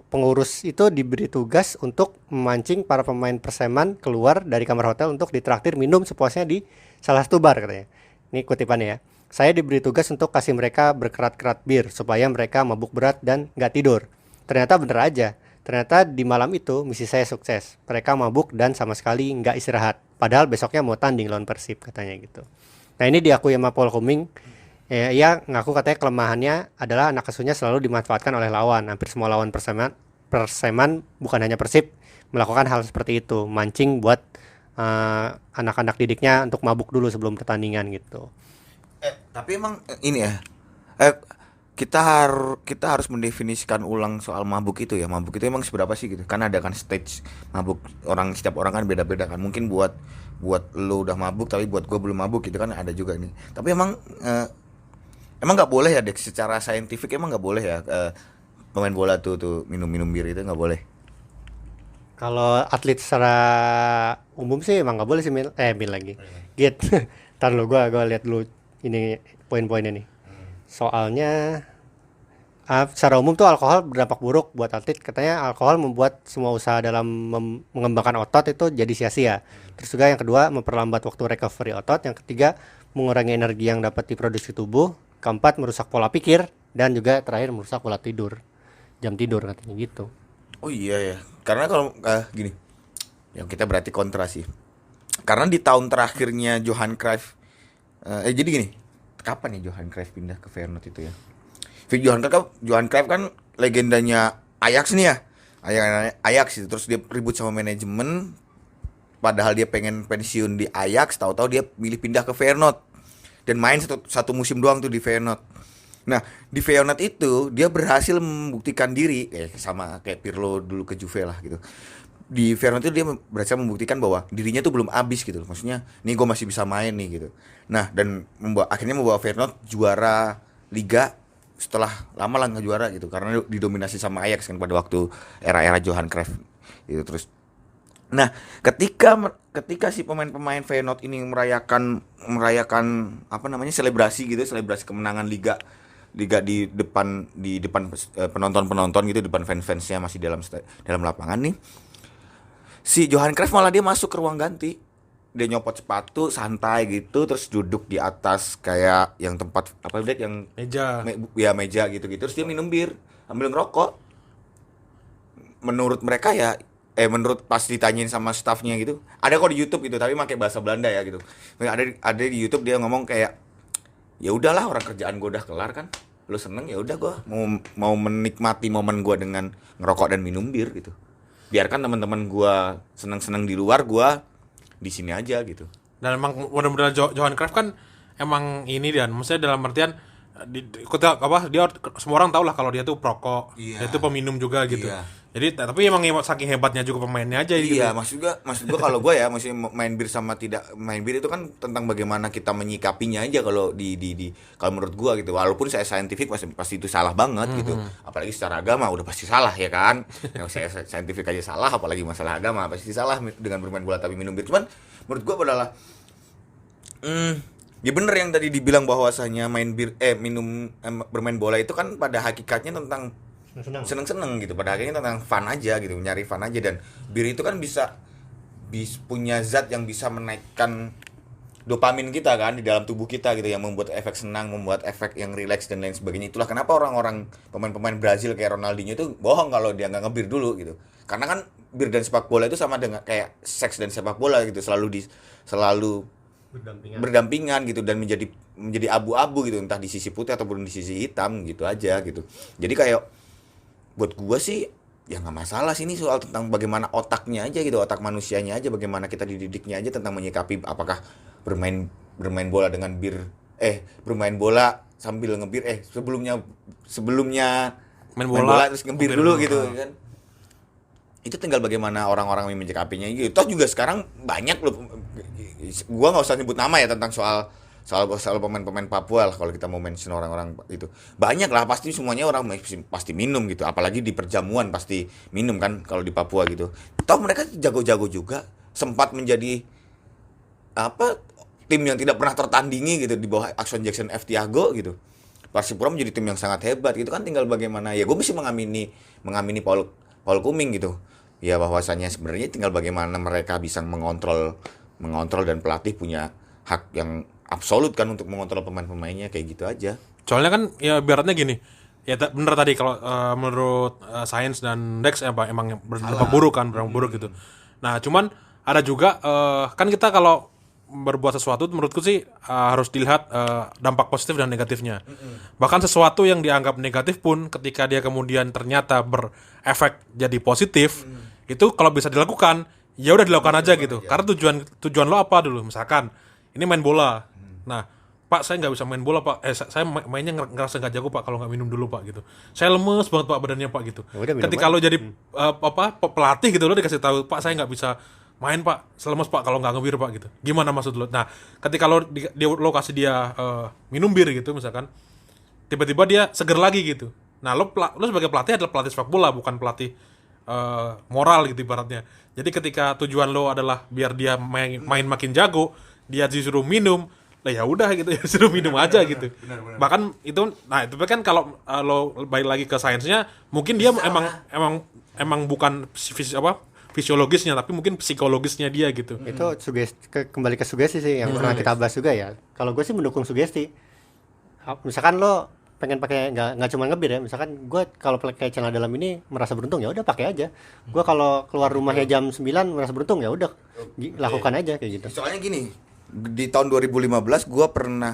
pengurus itu diberi tugas untuk memancing para pemain Perseman keluar dari kamar hotel untuk ditraktir minum sepuasnya di salah satu bar katanya. Ini kutipannya ya. Saya diberi tugas untuk kasih mereka berkerat-kerat bir supaya mereka mabuk berat dan nggak tidur. Ternyata bener aja. Ternyata di malam itu misi saya sukses. Mereka mabuk dan sama sekali nggak istirahat. Padahal besoknya mau tanding lawan Persib katanya gitu. Nah ini diakui sama Paul Cumming. Ia ngaku katanya kelemahannya adalah anak asuhnya selalu dimanfaatkan oleh lawan. Hampir semua lawan Perseman bukan hanya Persib melakukan hal seperti itu, mancing buat anak-anak didiknya untuk mabuk dulu sebelum pertandingan gitu. Tapi emang ini ya. Kita harus mendefinisikan ulang soal mabuk itu ya. Mabuk itu emang seberapa sih gitu? Kan ada kan stage mabuk setiap orang kan beda-beda kan. Mungkin buat lo udah mabuk tapi buat gue belum mabuk gitu kan ada juga nih. Tapi emang nggak boleh ya, Dek, secara saintifik emang nggak boleh ya pemain bola tuh minum bir itu nggak boleh. Kalau atlet secara umum sih emang nggak boleh sih Mil lagi. Git, tar lo gue lihat dulu ini poin-poinnya nih. Soalnya secara umum tuh alkohol berdampak buruk buat atlet. Katanya alkohol membuat semua usaha dalam mengembangkan otot itu jadi sia-sia. Terus juga yang kedua memperlambat waktu recovery otot. Yang ketiga mengurangi energi yang dapat diproduksi tubuh. Keempat merusak pola pikir dan juga terakhir merusak pola tidur. Jam tidur katanya gitu. Oh iya ya. Karena kalau gini, yang kita berarti kontra sih. Karena di tahun terakhirnya Johan Cruyff, jadi gini, kapan ya Johan Cruyff pindah ke Feyenoord itu ya? Johan Cruyff kan legendanya Ajax nih ya. Ajax itu terus dia ribut sama manajemen. Padahal dia pengen pensiun di Ajax, tahu-tahu dia milih pindah ke Feyenoord dan main satu musim doang tuh di Feyenoord. Nah, di Feyenoord itu dia berhasil membuktikan diri sama kayak Pirlo dulu ke Juve lah gitu. Di Feyenoord itu dia berhasil membuktikan bahwa dirinya tuh belum habis gitu. Maksudnya, nih gue masih bisa main nih gitu. Nah, dan akhirnya membawa Feyenoord juara Liga setelah lama lah nggak juara gitu karena didominasi sama Ajax kan pada waktu era-era Johan Cruyff gitu. Terus nah ketika si pemain-pemain Feyenoord ini merayakan apa namanya selebrasi kemenangan liga di depan penonton gitu, depan fans-fansnya masih dalam lapangan nih, si Johan Cruyff malah dia masuk ke ruang ganti. Dia nyopot sepatu santai gitu, terus duduk di atas kayak yang tempat apa udah yang meja gitu terus dia minum bir sambil ngerokok. Menurut mereka ya menurut pas ditanyain sama staffnya gitu, ada kok di YouTube gitu tapi pakai bahasa Belanda ya gitu. Ada di YouTube dia ngomong kayak ya udahlah, orang kerjaan gue udah kelar kan, lu seneng ya udah, gue mau menikmati momen gue dengan ngerokok dan minum bir gitu. Biarkan teman-teman gue seneng-seneng di luar, gue di sini aja gitu. Dan emang benar-benar Johan Cruyff kan emang ini, dan maksudnya dalam artian dia semua orang tahu lah kalau dia tuh perokok, dia tuh peminum juga gitu. Jadi tapi emang saking hebatnya juga pemainnya aja gitu. Iya, maksud gua kalau gua ya masih main bir sama tidak main bir itu kan tentang bagaimana kita menyikapinya aja kalau kalau menurut gua gitu. Walaupun saya saintifik pasti itu salah banget gitu. Apalagi secara agama udah pasti salah ya kan. Yang saya saintifik aja salah, apalagi masalah agama pasti salah dengan bermain bola tapi minum bir. Cuman menurut gua adalah ya bener yang tadi dibilang bahwasanya bermain bola itu kan pada hakikatnya tentang seneng-seneng gitu, pada akhirnya tentang fun aja gitu, nyari fun aja. Dan bir itu kan bisa punya zat yang bisa menaikkan dopamin kita kan di dalam tubuh kita gitu, yang membuat efek senang, membuat efek yang relax dan lain sebagainya. Itulah kenapa orang-orang pemain-pemain Brazil kayak Ronaldinho itu bohong kalau dia nggak ngebir dulu gitu, karena kan bir dan sepak bola itu sama dengan kayak seks dan sepak bola gitu, selalu berdampingan gitu, dan menjadi abu-abu gitu, entah di sisi putih ataupun di sisi hitam gitu aja gitu. Jadi kayak buat gua sih ya nggak masalah sih, ini soal tentang bagaimana otaknya aja gitu, otak manusianya aja, bagaimana kita dididiknya aja tentang menyikapi apakah bermain bola dengan bir bermain bola sambil ngebir sebelumnya main bola terus ngebir dulu gitu kan. Itu tinggal bagaimana orang-orang menyikapinya gitu. Toh juga sekarang banyak loh, gua nggak usah nyebut nama ya, tentang soal pemain-pemain Papua lah, kalau kita mau mention orang-orang itu banyak lah, pasti semuanya orang pasti minum gitu, apalagi di perjamuan pasti minum kan kalau di Papua gitu. Toh mereka jago-jago juga, sempat menjadi tim yang tidak pernah tertandingi gitu di bawah Action Jackson F. Thiago gitu. Persipura menjadi tim yang sangat hebat gitu kan, tinggal bagaimana ya gue mesti mengamini Paul Kuming gitu ya, bahwasanya sebenarnya tinggal bagaimana mereka bisa mengontrol dan pelatih punya hak yang absolut kan untuk mengontrol pemain-pemainnya, kayak gitu aja. Soalnya kan ya ibaratnya gini, ya bener tadi kalau menurut sains dan Dex emang berdampak buruk gitu. Nah cuman ada juga kan kita kalau berbuat sesuatu menurutku sih harus dilihat dampak positif dan negatifnya. Bahkan sesuatu yang dianggap negatif pun ketika dia kemudian ternyata berefek jadi positif, itu kalau bisa dilakukan ya udah dilakukan aja gitu. Karena tujuan lo apa dulu? Misalkan ini main bola. Nah, Pak saya nggak bisa main bola Pak. Saya mainnya ngerasa nggak jago Pak kalau nggak minum dulu Pak gitu. Saya lemes banget Pak badannya Pak gitu. Ketika lo jadi pelatih gitu, lo dikasih tahu Pak saya nggak bisa main Pak, selemes Pak kalau nggak ngebir Pak gitu. Gimana maksud lo? Nah, ketika lo kasih dia minum bir gitu misalkan, tiba-tiba dia seger lagi gitu. Nah, lo sebagai pelatih adalah pelatih sepak bola, bukan pelatih moral gitu ibaratnya. Jadi ketika tujuan lo adalah biar dia main makin jago, dia disuruh minum, lah ya udah gitu ya suruh minum aja gitu. Bahkan itu, nah itu kan kalau lo balik lagi ke sainsnya, mungkin dia emang bukan fisiologisnya, tapi mungkin psikologisnya dia gitu. Itu kembali ke sugesti sih yang pernah kita bahas juga ya. Kalau gue sih mendukung sugesti. Misalkan lo pengen pakai nggak cuma ngebir ya, misalkan gue kalau pakai celana dalam ini merasa beruntung, ya udah pakai aja. Gue kalau keluar rumahnya jam 9 merasa beruntung, ya udah lakukan aja kayak gitu. Soalnya gini, di tahun 2015 gue pernah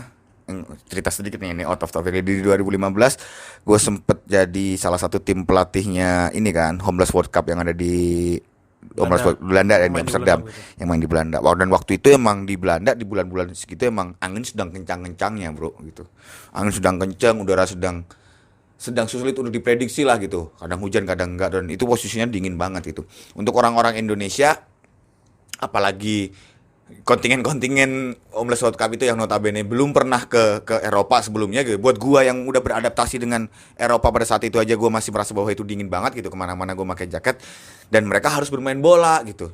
cerita sedikit nih, ini out of topic. Di 2015 gue sempet jadi salah satu tim pelatihnya ini kan, Homeless World Cup yang ada di Belanda dan di Amsterdam, yang main di Belanda. Dan waktu itu emang di Belanda di bulan-bulan segitu emang angin sedang kencang-kencangnya bro gitu. Angin sedang kencang, udara sedang sulit untuk diprediksi lah gitu. Kadang hujan, kadang enggak, dan itu posisinya dingin banget itu. Untuk orang-orang Indonesia, apalagi kontingen Homeless World Cup itu yang notabene belum pernah ke Eropa sebelumnya gitu. Buat gua yang udah beradaptasi dengan Eropa pada saat itu aja, gua masih merasa bahwa itu dingin banget gitu. Kemana-mana gua pakai jaket, dan mereka harus bermain bola gitu,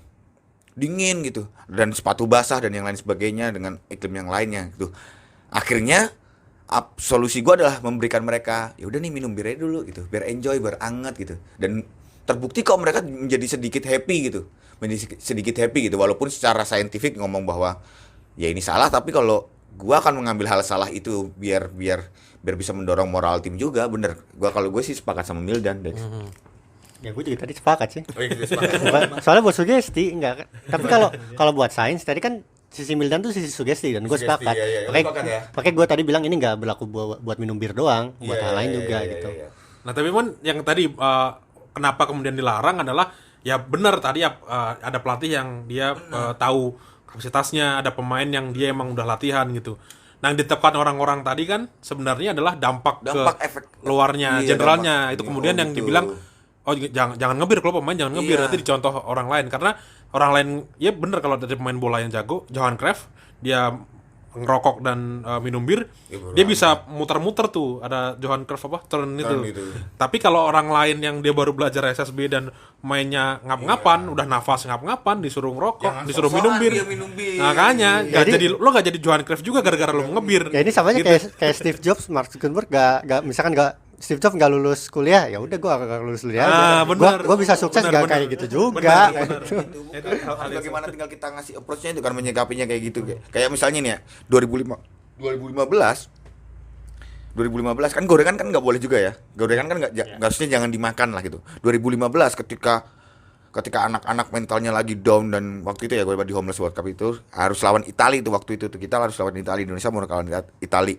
dingin gitu, dan sepatu basah dan yang lain sebagainya dengan iklim yang lainnya gitu. Akhirnya solusi gua adalah memberikan mereka, ya udah nih minum bir aja dulu gitu, biar enjoy, biar anget gitu. Dan terbukti kok mereka menjadi sedikit happy gitu, walaupun secara saintifik ngomong bahwa ya ini salah, tapi kalau gua akan mengambil hal salah itu biar bisa mendorong moral tim juga. Bener, kalau gue sih sepakat sama Mildan Dex. Ya gue juga tadi sepakat sih. Soalnya buat sugesti enggak. Tapi kalau buat sains tadi kan sisi Mildan tuh sisi sugesti, dan gue sepakat. Makanya gue tadi bilang ini nggak berlaku buat minum bir doang, buat hal lain juga gitu. Nah tapi man yang tadi kenapa kemudian dilarang adalah ya benar tadi ada pelatih yang dia tahu kapasitasnya, ada pemain yang dia emang udah latihan gitu. Nah yang ditetapkan orang-orang tadi kan sebenarnya adalah dampak ke efek luarnya, generalnya itu kemudian yang dibilang jangan ngebir, kalau pemain jangan ngebir, nanti dicontoh orang lain, karena orang lain ya bener kalau dari pemain bola yang jago, Johan Cruyff dia ngerokok dan minum bir, dia bisa muter-muter tuh, ada Johan Cruyff turn itu. Tapi kalau orang lain yang dia baru belajar SSB dan mainnya ngap-ngapan, udah nafas ngap-ngapan, disuruh ngerokok, disuruh minum bir. Makanya lo gak jadi Johan Cruyff juga gara-gara lo ngebir. Ya ini sama aja gitu. kayak Steve Jobs, Mark Zuckerberg Steve Jobs nggak lulus kuliah, ya udah gue gak lulus kuliah aja. Gue bisa sukses gak kayak gitu juga. Bagaimana tinggal kita ngasih approach-nya itu kan, menyikapinya kayak gitu. Kayak misalnya nih ya, 2015 kan gorengan kan nggak boleh juga ya. Gorengan kan nggak harusnya jangan dimakan lah gitu. 2015 ketika anak-anak mentalnya lagi down, dan waktu itu ya gue di Homeless World Cup itu harus lawan Italia itu, waktu itu kita harus lawan Italia, Indonesia mau lawan Italia.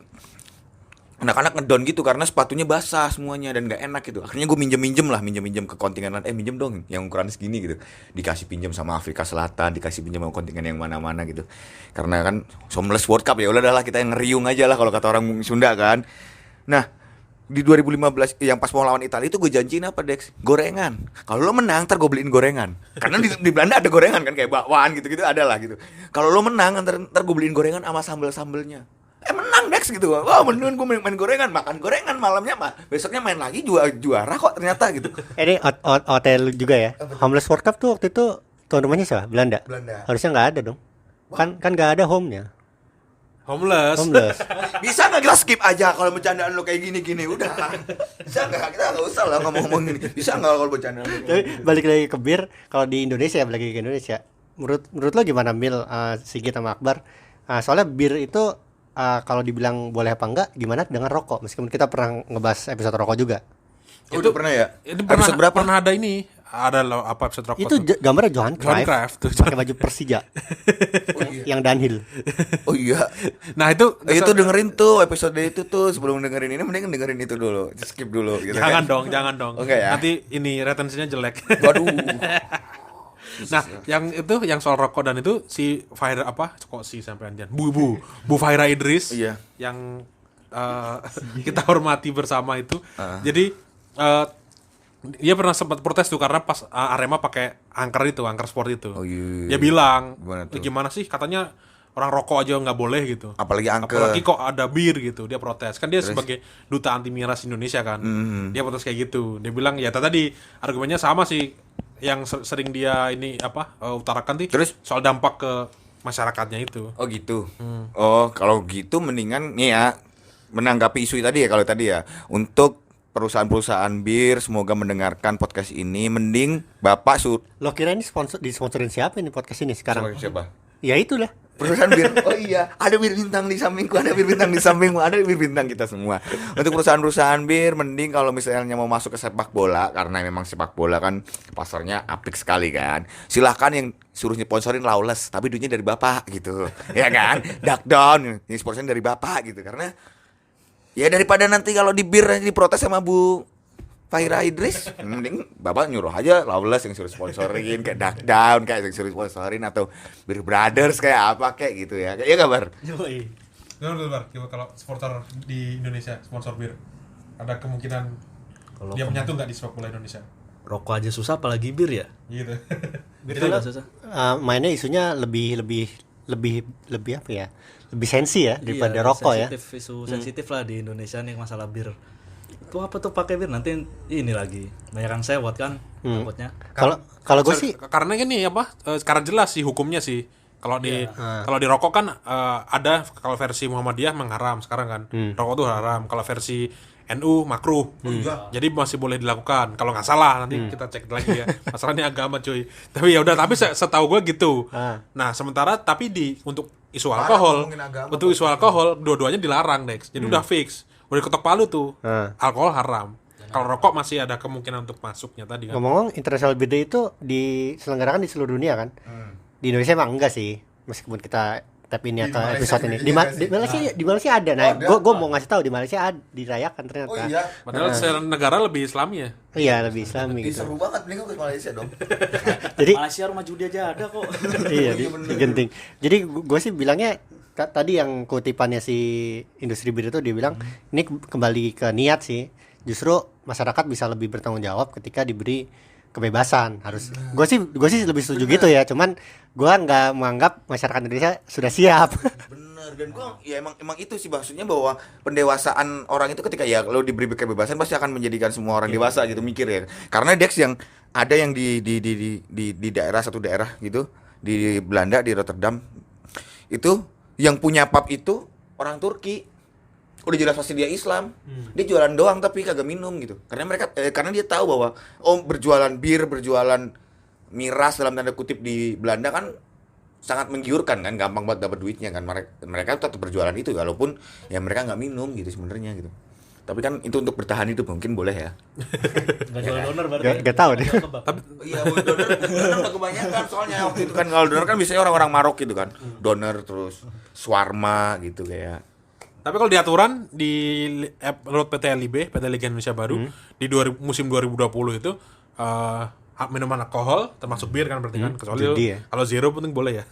Anak-anak ngedown gitu karena sepatunya basah semuanya dan gak enak gitu. Akhirnya gue minjem ke kontingen lain, minjem dong yang ukuran segini gitu. Dikasih pinjam sama Afrika Selatan, dikasih pinjam sama kontingen yang mana-mana gitu. Karena kan Homeless World Cup, ya udahlah kita yang ngeriung aja lah kalau kata orang Sunda kan. Nah, di 2015 yang pas mau lawan Italia itu gue janjiin apa, Dex? Gorengan. Kalau lo menang ntar gue beliin gorengan. Karena di Belanda ada gorengan kan, kayak bakwan gitu-gitu ada lah gitu. Kalau lo menang ntar gue beliin gorengan sama sambel-sambelnya. Menang Dex gitu. Wah, mendingan gue main gorengan, makan gorengan malamnya besoknya main lagi juara kok ternyata gitu. Ini hotel juga ya. Homeless World Cup tuh waktu itu tuan rumahnya siapa? Belanda. Harusnya nggak ada dong. Kan nggak ada home-nya. Homeless. Bisa nggak kita skip aja kalau bercandaan lo kayak gini udah. Bisa nggak, kita nggak usah lah ngomong gini. Bisa nggak kalau bercandaan lo? Tapi balik lagi ke bir, kalau di Indonesia, balik lagi ke Indonesia. Menurut lo gimana, Mil, Sigit sama Akbar? Soalnya bir itu kalau dibilang boleh apa enggak, gimana dengan rokok? Meskipun kita pernah ngebahas episode rokok juga. Itu pernah ya? Itu pernah ada ini. Ada loh apa episode rokok itu gambarnya Johan Cruyff tuh pakai baju Persija. Yang downhill. Oh iya. Nah itu dengerin tuh episode itu tuh, sebelum dengerin ini mending dengerin itu dulu. Skip dulu gitu. Jangan dong. Okay, ya? Nanti ini retensinya jelek. Waduh. Nah, yang soal rokok dan itu si Faira sampai anjir. Bu Faira Idris yang kita hormati bersama itu. Jadi dia pernah sempat protes tuh karena pas Arema pakai angker sport itu. Oh, iya. Dia bilang, gimana sih, katanya orang rokok aja nggak boleh gitu. Apalagi kok ada bir gitu. Dia protes. Kan dia sebagai duta anti miras Indonesia kan. Dia protes kayak gitu. Dia bilang ya tadi argumennya sama sih yang sering dia utarakan sih. Terus soal dampak ke masyarakatnya itu. Oh gitu. Oh, kalau gitu mendingan nih ya, menanggapi isu tadi ya, kalau tadi ya, untuk perusahaan-perusahaan bir semoga mendengarkan podcast ini, mending Bapak Lo kira ini disponsorin siapa ini podcast ini sekarang? siapa? Ya itulah. Perusahaan bir. Oh iya, ada bir bintang di sampingku, ada bir bintang di sampingmu, ada bir bintang kita semua. Untuk perusahaan-perusahaan bir, mending kalau misalnya mau masuk ke sepak bola, karena memang sepak bola kan pasarnya apik sekali kan. Silahkan yang suruh sponsorin Lawless, tapi duitnya dari Bapak gitu. Ya kan? Duck Down, yang sponsorin dari Bapak gitu. Karena ya daripada nanti kalau di bir diprotes sama Bu Fahira Idris, mending Bapak nyuruh aja Lawless yang suruh sponsorin, kayak Duck Down kayak yang suruh sponsorin, atau Beer Brothers kayak apa kayak gitu ya. Kayak kabar. Gimana Bar? Kalau sponsor di Indonesia, sponsor bir, ada kemungkinan Kalau dia menyatu nggak di sepak bola Indonesia? rokok aja susah apalagi bir ya. Gitu. Bir itu nggak susah. Mainnya isunya lebih apa ya? Lebih sensi ya daripada rokok ya. Isu sensitif lah di Indonesia nih masalah bir. Itu apa tuh pakai bir nanti ini lagi banyak yang sewot kan takutnya. Kalau gue sih Karena ini apa? Sekarang jelas sih hukumnya sih. Kalau di kalau di rokok kan ada, kalau versi Muhammadiyah mengharam sekarang kan. Rokok tuh haram. Kalau versi NU makruh. Jadi masih boleh dilakukan. Kalau nggak salah nanti kita cek lagi ya. Masalahnya agama cuy. Tapi ya udah, tapi setahu gue gitu. Nah, sementara tapi untuk isu alkohol, ngomongin agama, untuk isu alkohol dua-duanya dilarang, Dex. Jadi udah fix. Udah diketok palu tuh. Alkohol haram. Kalau rokok masih ada kemungkinan untuk masuknya tadi kan. ngomong-ngomong International Beer Day itu diselenggarakan di seluruh dunia kan? Di Indonesia emang enggak sih, meskipun kita tap ini ke episode ini. Di Malaysia ada. Nah, gue mau ngasih tahu di Malaysia dirayakan ternyata. Oh iya. Padahal negara lebih Islami ya. Iya, lebih Islami gitu. Seru banget mending ke Malaysia dong. Jadi Malaysia rumah judi aja ada kok. iya di Genting. Jadi gue sih bilangnya tadi yang kutipannya si industri bir itu dia bilang ini kembali ke niat sih. Justru masyarakat bisa lebih bertanggung jawab ketika diberi kebebasan. Harus gue sih lebih setuju gitu ya. Cuman gue nggak menganggap masyarakat Indonesia sudah siap. Bener, dan gua ya emang itu sih maksudnya, bahwa pendewasaan orang itu ketika ya lo diberi kebebasan pasti akan menjadikan semua orang dewasa gitu mikir ya. Karena Dex yang ada yang di daerah, satu daerah gitu di Belanda, di Rotterdam itu yang punya pub itu orang Turki. Udah jelas pasti dia Islam. Dia jualan doang tapi kagak minum gitu. Karena dia tahu bahwa berjualan bir, berjualan miras dalam tanda kutip di Belanda kan sangat menggiurkan kan, gampang banget dapat duitnya kan. Mereka tetap berjualan itu walaupun ya mereka nggak minum gitu sebenarnya gitu. Tapi kan itu untuk bertahan itu mungkin boleh ya. Enggak jual donor berarti. Gak tahu deh. Tapi Iya, donor udah kebanyakan soalnya waktu itu kan. Kalau donor kan biasanya orang-orang Marok gitu kan. Donor terus swarma gitu kayak. Tapi kalau di aturan di menurut PT LIB, PT Liga Indonesia Baru di musim 2020 itu minuman alkohol termasuk bir kan berarti kan, kecuali Judi ya. kalau zero penting boleh ya.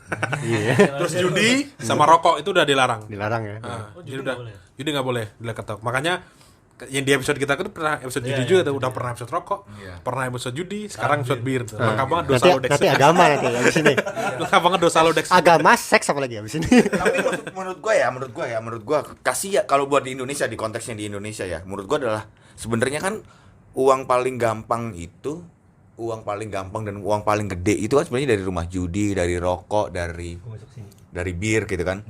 Iya. Terus judi sama rokok itu udah dilarang. Dilarang ya. Jadi udah judi nggak boleh diketok. Makanya yang di episode kita itu pernah episode judi juga tuh, udah pernah episode rokok, pernah episode judi, sekarang episode bir tuh. Lengkap banget dosa lo Dex. Nanti agama nanti abis ini. Lengkap banget dosa lo Dex. Agama, seks apa lagi abis ini. Tapi menurut gua kasih ya kalau buat di Indonesia, di konteksnya di Indonesia ya, menurut gua adalah sebenarnya kan uang paling gampang dan uang paling gede itu kan sebenarnya dari rumah judi, dari rokok, dari bir gitu kan.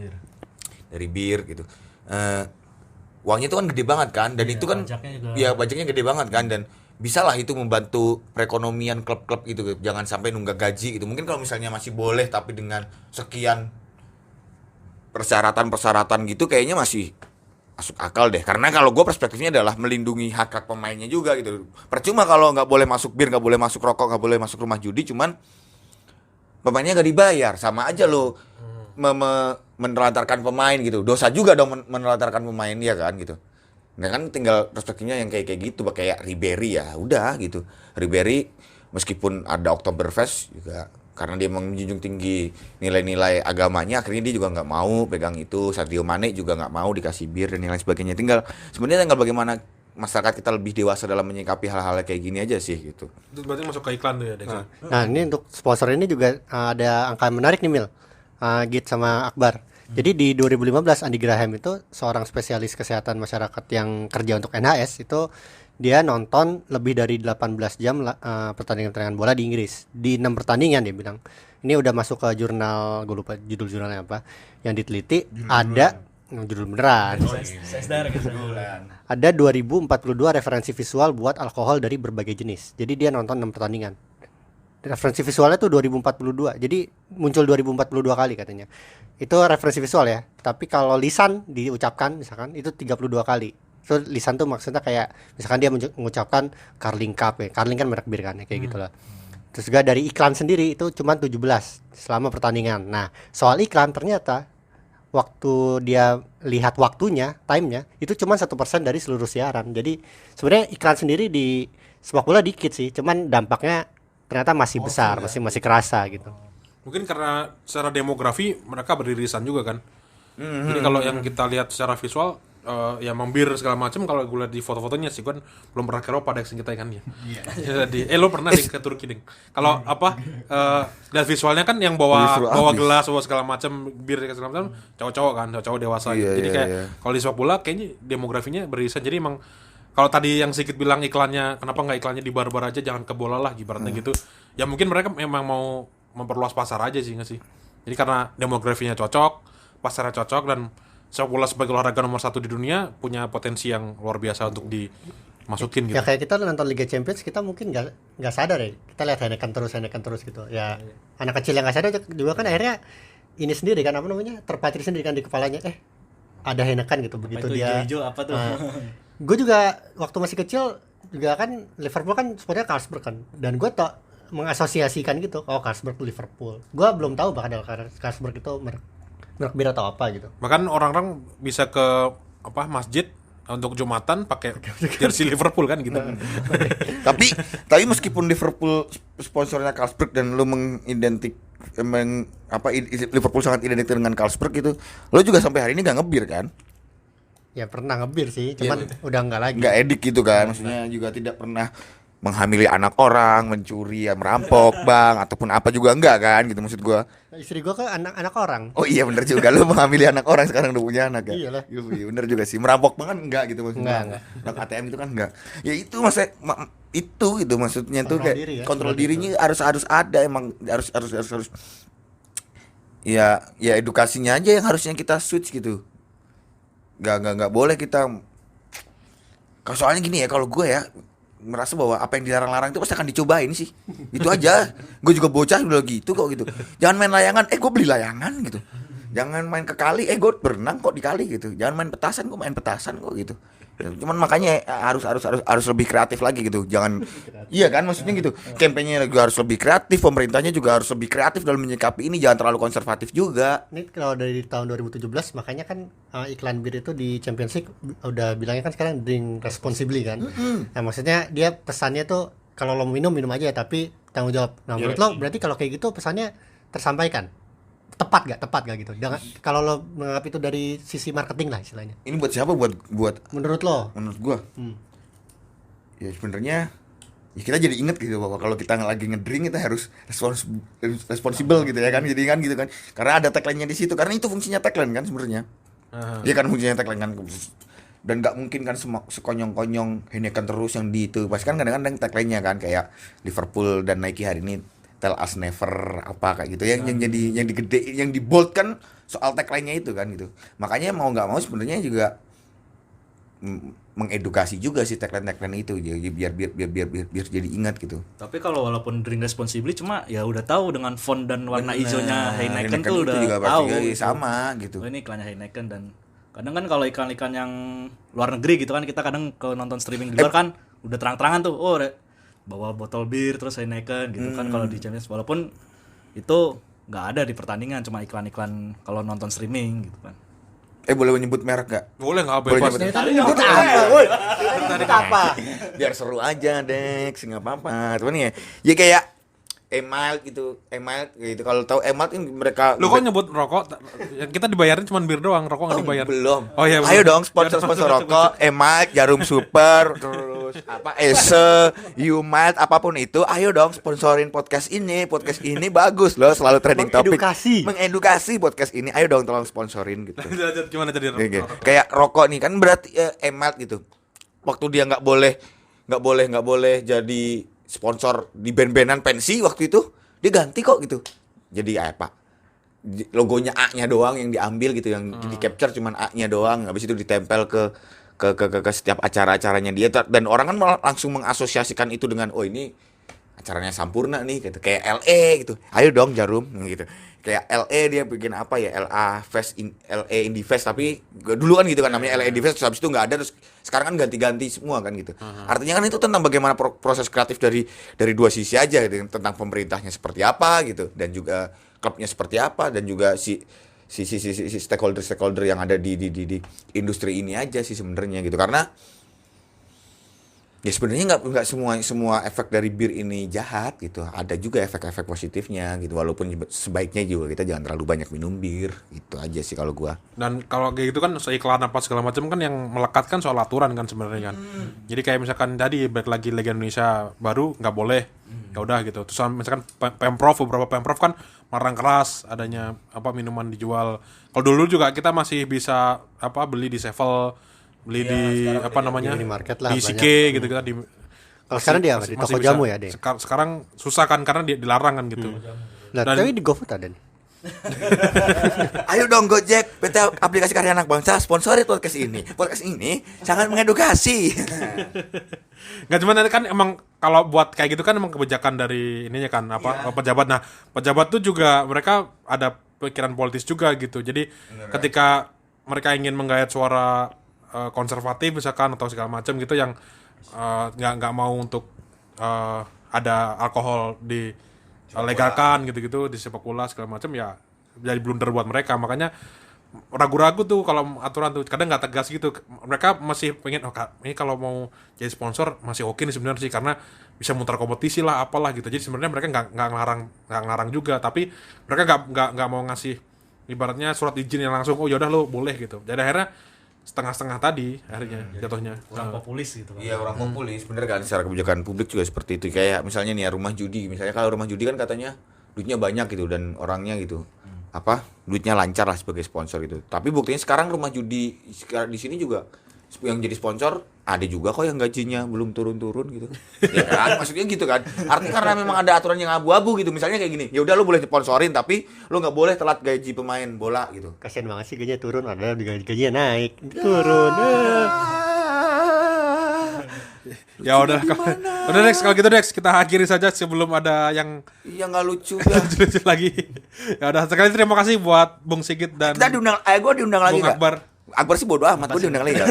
Dari bir gitu. Uangnya itu kan gede banget kan, dan itu kan pajaknya gede banget kan, dan bisalah itu membantu perekonomian klub-klub gitu. Jangan sampai nunggak gaji gitu. Mungkin kalau misalnya masih boleh tapi dengan sekian persyaratan gitu kayaknya masih masuk akal deh. Karena kalau gue perspektifnya adalah melindungi hak pemainnya juga gitu. Percuma kalau nggak boleh masuk bir, nggak boleh masuk rokok, nggak boleh masuk rumah judi, cuman pemainnya nggak dibayar, sama aja lo menelantarkan pemain gitu. Dosa juga dong menelantarkan pemain, ya kan gitu. Nah kan tinggal perspektifnya yang kayak gitu, kayak Ribery ya udah gitu. Ribery meskipun ada Oktoberfest juga karena dia menjunjung tinggi nilai-nilai agamanya, akhirnya dia juga nggak mau pegang itu. Sadio Mane juga nggak mau dikasih bir dan lain sebagainya. Sebenarnya tinggal bagaimana masyarakat kita lebih dewasa dalam menyikapi hal-hal kayak gini aja sih gitu. Itu berarti masuk ke iklan tuh ya Dex. Nah ini untuk sponsor ini juga ada angka menarik nih Mil, Git sama Akbar. Jadi di 2015 Andy Graham itu seorang spesialis kesehatan masyarakat yang kerja untuk NHS itu dia nonton lebih dari 18 jam pertandingan bola di Inggris. Di 6 pertandingan dia bilang Ini udah masuk ke jurnal, gue lupa judul jurnalnya apa, yang diteliti ada judul beneran. Sesdar gitu. Ada 2042 referensi visual buat alkohol dari berbagai jenis. Jadi dia nonton 6 pertandingan. Referensi visualnya tuh 2042. Jadi muncul 2042 kali katanya. Itu referensi visual ya. Tapi kalau lisan diucapkan misalkan itu 32 kali. So lisan tuh maksudnya kayak misalkan dia mengucapkan Carling Cup ya. Carling kan merek bir kan ya, kayak gitulah. Terus juga dari iklan sendiri itu cuma 17 selama pertandingan. Nah, soal iklan ternyata waktu dia lihat waktunya, timenya itu cuma 1% dari seluruh siaran. Jadi sebenarnya iklan sendiri di sepak bola dikit sih, cuman dampaknya ternyata masih besar, masih kerasa gitu. Mungkin karena secara demografi mereka beririsan juga kan. Jadi kalau yang kita lihat secara visual ya membir segala macam, kalau gue lihat di foto-fotonya sih kan belum pernah ke Eropa deh kita kan ya. Jadi lo pernah ding ke Turki ding. Kalau lihat visualnya kan yang bawa gelas bawa segala macam bir segala macam cowok-cowok kan, cowok dewasa gitu. Jadi kayak kalau di sepak bola kayaknya demografinya beririsan. Jadi emang kalau tadi yang sedikit bilang iklannya kenapa nggak iklannya di bar-bar aja, jangan ke bola lah ibaratnya gitu. Ya mungkin mereka memang mau memperluas pasar aja sih nggak sih. Jadi karena demografinya cocok, pasarnya cocok, dan sepak bola sebagai olahraga nomor 1 di dunia punya potensi yang luar biasa untuk dimasukin gitu. Ya kayak kita nonton Liga Champions, kita mungkin nggak sadar ya. Kita lihat Heineken terus gitu. Ya anak kecil yang nggak sadar juga kan akhirnya ini sendiri kan, apa namanya, terpatri sendiri kan di kepalanya. Ada Heineken gitu, begitu apa itu dia. hijau apa tuh? Gue juga waktu masih kecil juga kan Liverpool kan sebenarnya Carlsberg kan, dan gue mengasosiasikan gitu, oh Carlsberg Liverpool. Gue belum tahu bahkan Carlsberg itu merek bir atau apa gitu. Bahkan orang-orang bisa ke masjid untuk Jumatan pakai jersey Liverpool kan gitu. tapi meskipun Liverpool sponsornya Carlsberg dan lu Liverpool sangat identik dengan Carlsberg gitu, lu juga sampai hari ini gak ngebir kan? Ya pernah ngebir sih, cuman udah enggak lagi. Nggak edik gitu kan, maksudnya juga tidak pernah menghamili anak orang, mencuri, ya merampok, bang, ataupun apa juga enggak kan, gitu maksud gua. Istri gua kan anak orang. Oh iya bener juga, lu menghamili anak orang sekarang udah punya anak ya. Iyalah. Iya bener juga sih, merampok banget enggak gitu maksudnya. Enggak. Anak ATM itu kan enggak. Ya itu itu maksudnya tuh kayak diri ya, kontrol dirinya harus ada, emang harus. Ya edukasinya aja yang harusnya kita switch gitu. Nggak boleh kita. Soalnya gini ya, kalau gue ya merasa bahwa apa yang dilarang-larang itu pasti akan dicobain sih. Itu aja. Gue juga bocah udah gitu kok gitu. Jangan main layangan, gue beli layangan gitu. Jangan main ke kali, gue berenang kok di kali gitu. Jangan main petasan, gue main petasan kok gitu. Cuman makanya harus lebih kreatif lagi gitu. Jangan iya kan maksudnya gitu. Kampanye juga harus lebih kreatif, pemerintahnya juga harus lebih kreatif dalam menyikapi ini, jangan terlalu konservatif juga. Ini kalau dari tahun 2017 makanya kan iklan bir itu di Champions League udah bilangnya kan sekarang drink responsibly kan. Nah, maksudnya dia pesannya tuh kalau lo minum aja tapi tanggung jawab. Nah, menurut lo berarti kalau kayak gitu pesannya tersampaikan? Tepat gak gitu? Kalau lo menganggap itu dari sisi marketing lah istilahnya. Ini buat siapa? Buat menurut lo? Menurut gua. Ya sebenarnya ya kita jadi inget gitu bahwa kalau kita lagi ngedrink kita harus responsible gitu ya kan, jadi kan gitu kan. Karena ada tagline-nya di situ. Karena itu fungsinya tagline kan sebenarnya. Iya kan fungsinya tagline kan. Dan nggak mungkin kan sekonyong-konyong Heineken terus yang di itu. Pasti kan kadang-kadang tagline-nya kan kayak Liverpool dan Nike hari ini tell us never apa kayak gitu yang digede, yang di bold kan soal tagline-nya itu kan gitu. Makanya mau nggak mau sebenarnya juga mengedukasi juga sih tagline itu biar jadi ingat gitu. Tapi kalau walaupun drink responsibly cuma ya udah tahu dengan font dan warna hijaunya Heineken tuh udah juga tahu gitu. Sama gitu. Oh, ini iklannya Heineken. Dan kadang kan kalau iklan-iklan yang luar negeri gitu kan, kita kadang ke nonton streaming di luar kan udah terang-terangan tuh bawa botol bir terus Heineken gitu kan kalau di Champions, walaupun itu nggak ada di pertandingan, cuma iklan-iklan kalau nonton streaming gitu kan. Boleh menyebut merek nggak? Boleh nggak bebas. Apa? Biar seru aja Dex, nggak apa-apa. Cuman ya kayak Emalt gitu. Kalau tahu Emalt kan mereka. Lu kok nyebut rokok? Kita dibayarin cuma bir doang, rokok nggak dibayar. Belum. Oh iya. Ayo dong sponsor rokok, Emalt, Jarum Super, terus apa Ese, Umalt, apapun itu. Ayo dong sponsorin podcast ini. Podcast ini bagus loh, selalu trending topik. Mengedukasi podcast ini. Ayo dong tolong sponsorin gitu. Gimana jadi rokok? Kayak rokok nih kan berarti Emalt gitu. Waktu dia nggak boleh jadi sponsor di band-bandan pensi waktu itu, dia ganti kok gitu. jadi apa? Logonya A-nya doang yang diambil gitu, yang di capture cuman A-nya doang, habis itu ditempel ke setiap acara-acaranya dia, dan orang kan malah langsung mengasosiasikan itu dengan oh ini acaranya Sampurna nih gitu, kayak LA gitu, ayo dong Jarum gitu, kayak LA dia bikin apa ya, LA Fest, LA Indie Fest, tapi dulu kan gitu kan namanya LA Indie Fest, terus habis itu nggak ada, terus sekarang kan ganti-ganti semua kan gitu. Artinya kan itu tentang bagaimana proses kreatif dari dua sisi aja gitu, tentang pemerintahnya seperti apa gitu, dan juga klubnya seperti apa, dan juga si stakeholder yang ada di industri ini aja sih sebenarnya gitu. Karena ya sebenarnya nggak semua efek dari bir ini jahat gitu, ada juga efek-efek positifnya gitu, walaupun sebaiknya juga kita jangan terlalu banyak minum bir, itu aja sih kalau gua. Dan kalau kayak gitu kan iklan apa segala macam kan yang melekat kan soal aturan kan sebenarnya kan. Jadi kayak misalkan tadi balik lagi Liga Indonesia baru nggak boleh, ya udah gitu. Terus misalkan beberapa pemprov kan marang keras adanya apa minuman dijual. Kalau dulu juga kita masih bisa apa beli di Sevel, beli di apa namanya di minimarket lah, di banyak. CK gitu kita di. Kalau sekarang dia di toko jamu ya deh. Sekarang susah kan karena dilarang kan gitu. Nah, Dan- tapi di GoFood ada nih. Ayo dong Gojek, PT aplikasi karya anak bangsa, sponsori podcast ini. Podcast ini sangat mengedukasi. Nggak cuma nanti kan emang kalau buat kayak gitu kan emang kebijakan dari ininya kan apa pejabat. Nah pejabat tuh juga mereka ada pikiran politis juga gitu. Jadi ketika mereka ingin menggait suara konservatif misalkan atau segala macam gitu yang nggak mau untuk ada alkohol dilegalkan gitu-gitu di sepak bola segala macam, ya jadi blunder buat mereka. Makanya ragu-ragu tuh kalau aturan tuh kadang nggak tegas gitu. Mereka masih pengen ini kalau mau jadi sponsor masih oke nih sebenarnya sih, karena bisa muter kompetisi lah apalah gitu. Jadi sebenarnya mereka nggak ngelarang juga, tapi mereka nggak mau ngasih ibaratnya surat izin yang langsung oh yaudah lo boleh gitu. Jadi akhirnya setengah-setengah tadi akhirnya jatuhnya. Kurang populis gitu kan. Iya, orang populis, bener kan, secara kebijakan publik juga seperti itu. Kayak misalnya nih ya rumah judi, misalnya kalau rumah judi kan katanya duitnya banyak gitu dan orangnya gitu apa duitnya lancar lah sebagai sponsor gitu. Tapi buktinya sekarang rumah judi di sini juga yang jadi sponsor ada juga kok yang gajinya belum turun-turun gitu. Ya kan, maksudnya gitu kan. Artinya karena memang ada aturan yang abu-abu gitu. Misalnya kayak gini, ya udah lu boleh sponsorin tapi lu nggak boleh telat gaji pemain bola gitu. Kasian banget sih gajinya turun, ada gajinya naik, turun. Ya udah next kalau gitu Dex kita akhiri saja sebelum ada yang Iya nggak lucu ya. lucu lagi. Ya udah sekali terima kasih buat Bung Sigit dan Kita diundang, gue diundang lagi Bung nggak? Akbar. Akbar sih bodo amat, gue diundang lagi nggak?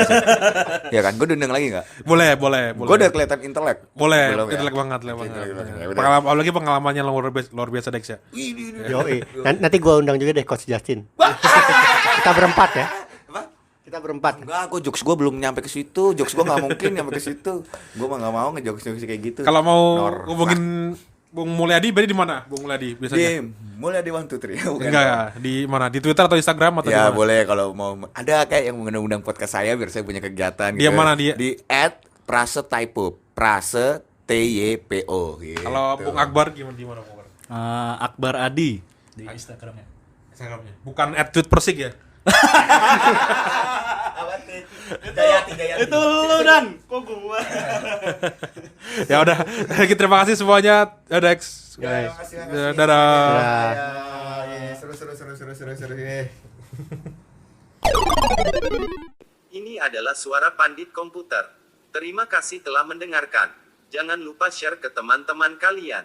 Ya kan, gue diundang lagi nggak? Boleh. Gue udah kelihatan intelek. Boleh, Belum ya? intelek banget. Ya udah. Pengalaman, apalagi pengalamannya luar biasa Dex ya. Yoi. Nanti gua undang juga deh Coach Justin. Kita berempat ya. Apa? Kita berempat. Enggak, gue jokes gue belum nyampe ke situ. Jokes gue nggak mungkin nyampe ke situ. Gue mah nggak mau ngejokes kayak gitu. Kalau mau Nor. ngomongin Bung Mulyadi berarti di mana? Bung Mulyadi biasanya? Mulai di 1, 2, 3. Bukan. Enggak ya, di mana? Di Twitter atau Instagram atau di Ya mana? boleh kalau mau. Ada kayak yang mengundang podcast saya biar saya punya kegiatan. Dia mana dia? Di @prasetaipo. Prase TYPO. Gitu. Kalau Bung Akbar gimana di mana Bung Akbar? Akbar Adi di Instagramnya. Instagramnya. Bukan @tweetpersik ya? Itu lu Dan, kok gua? Ya udah, terima kasih semuanya. Ya Dex. Ya, Guys. makasih. Ya, dadah. Seru. Ini adalah suara Pandit Komputer. Terima kasih telah mendengarkan. Jangan lupa share ke teman-teman kalian.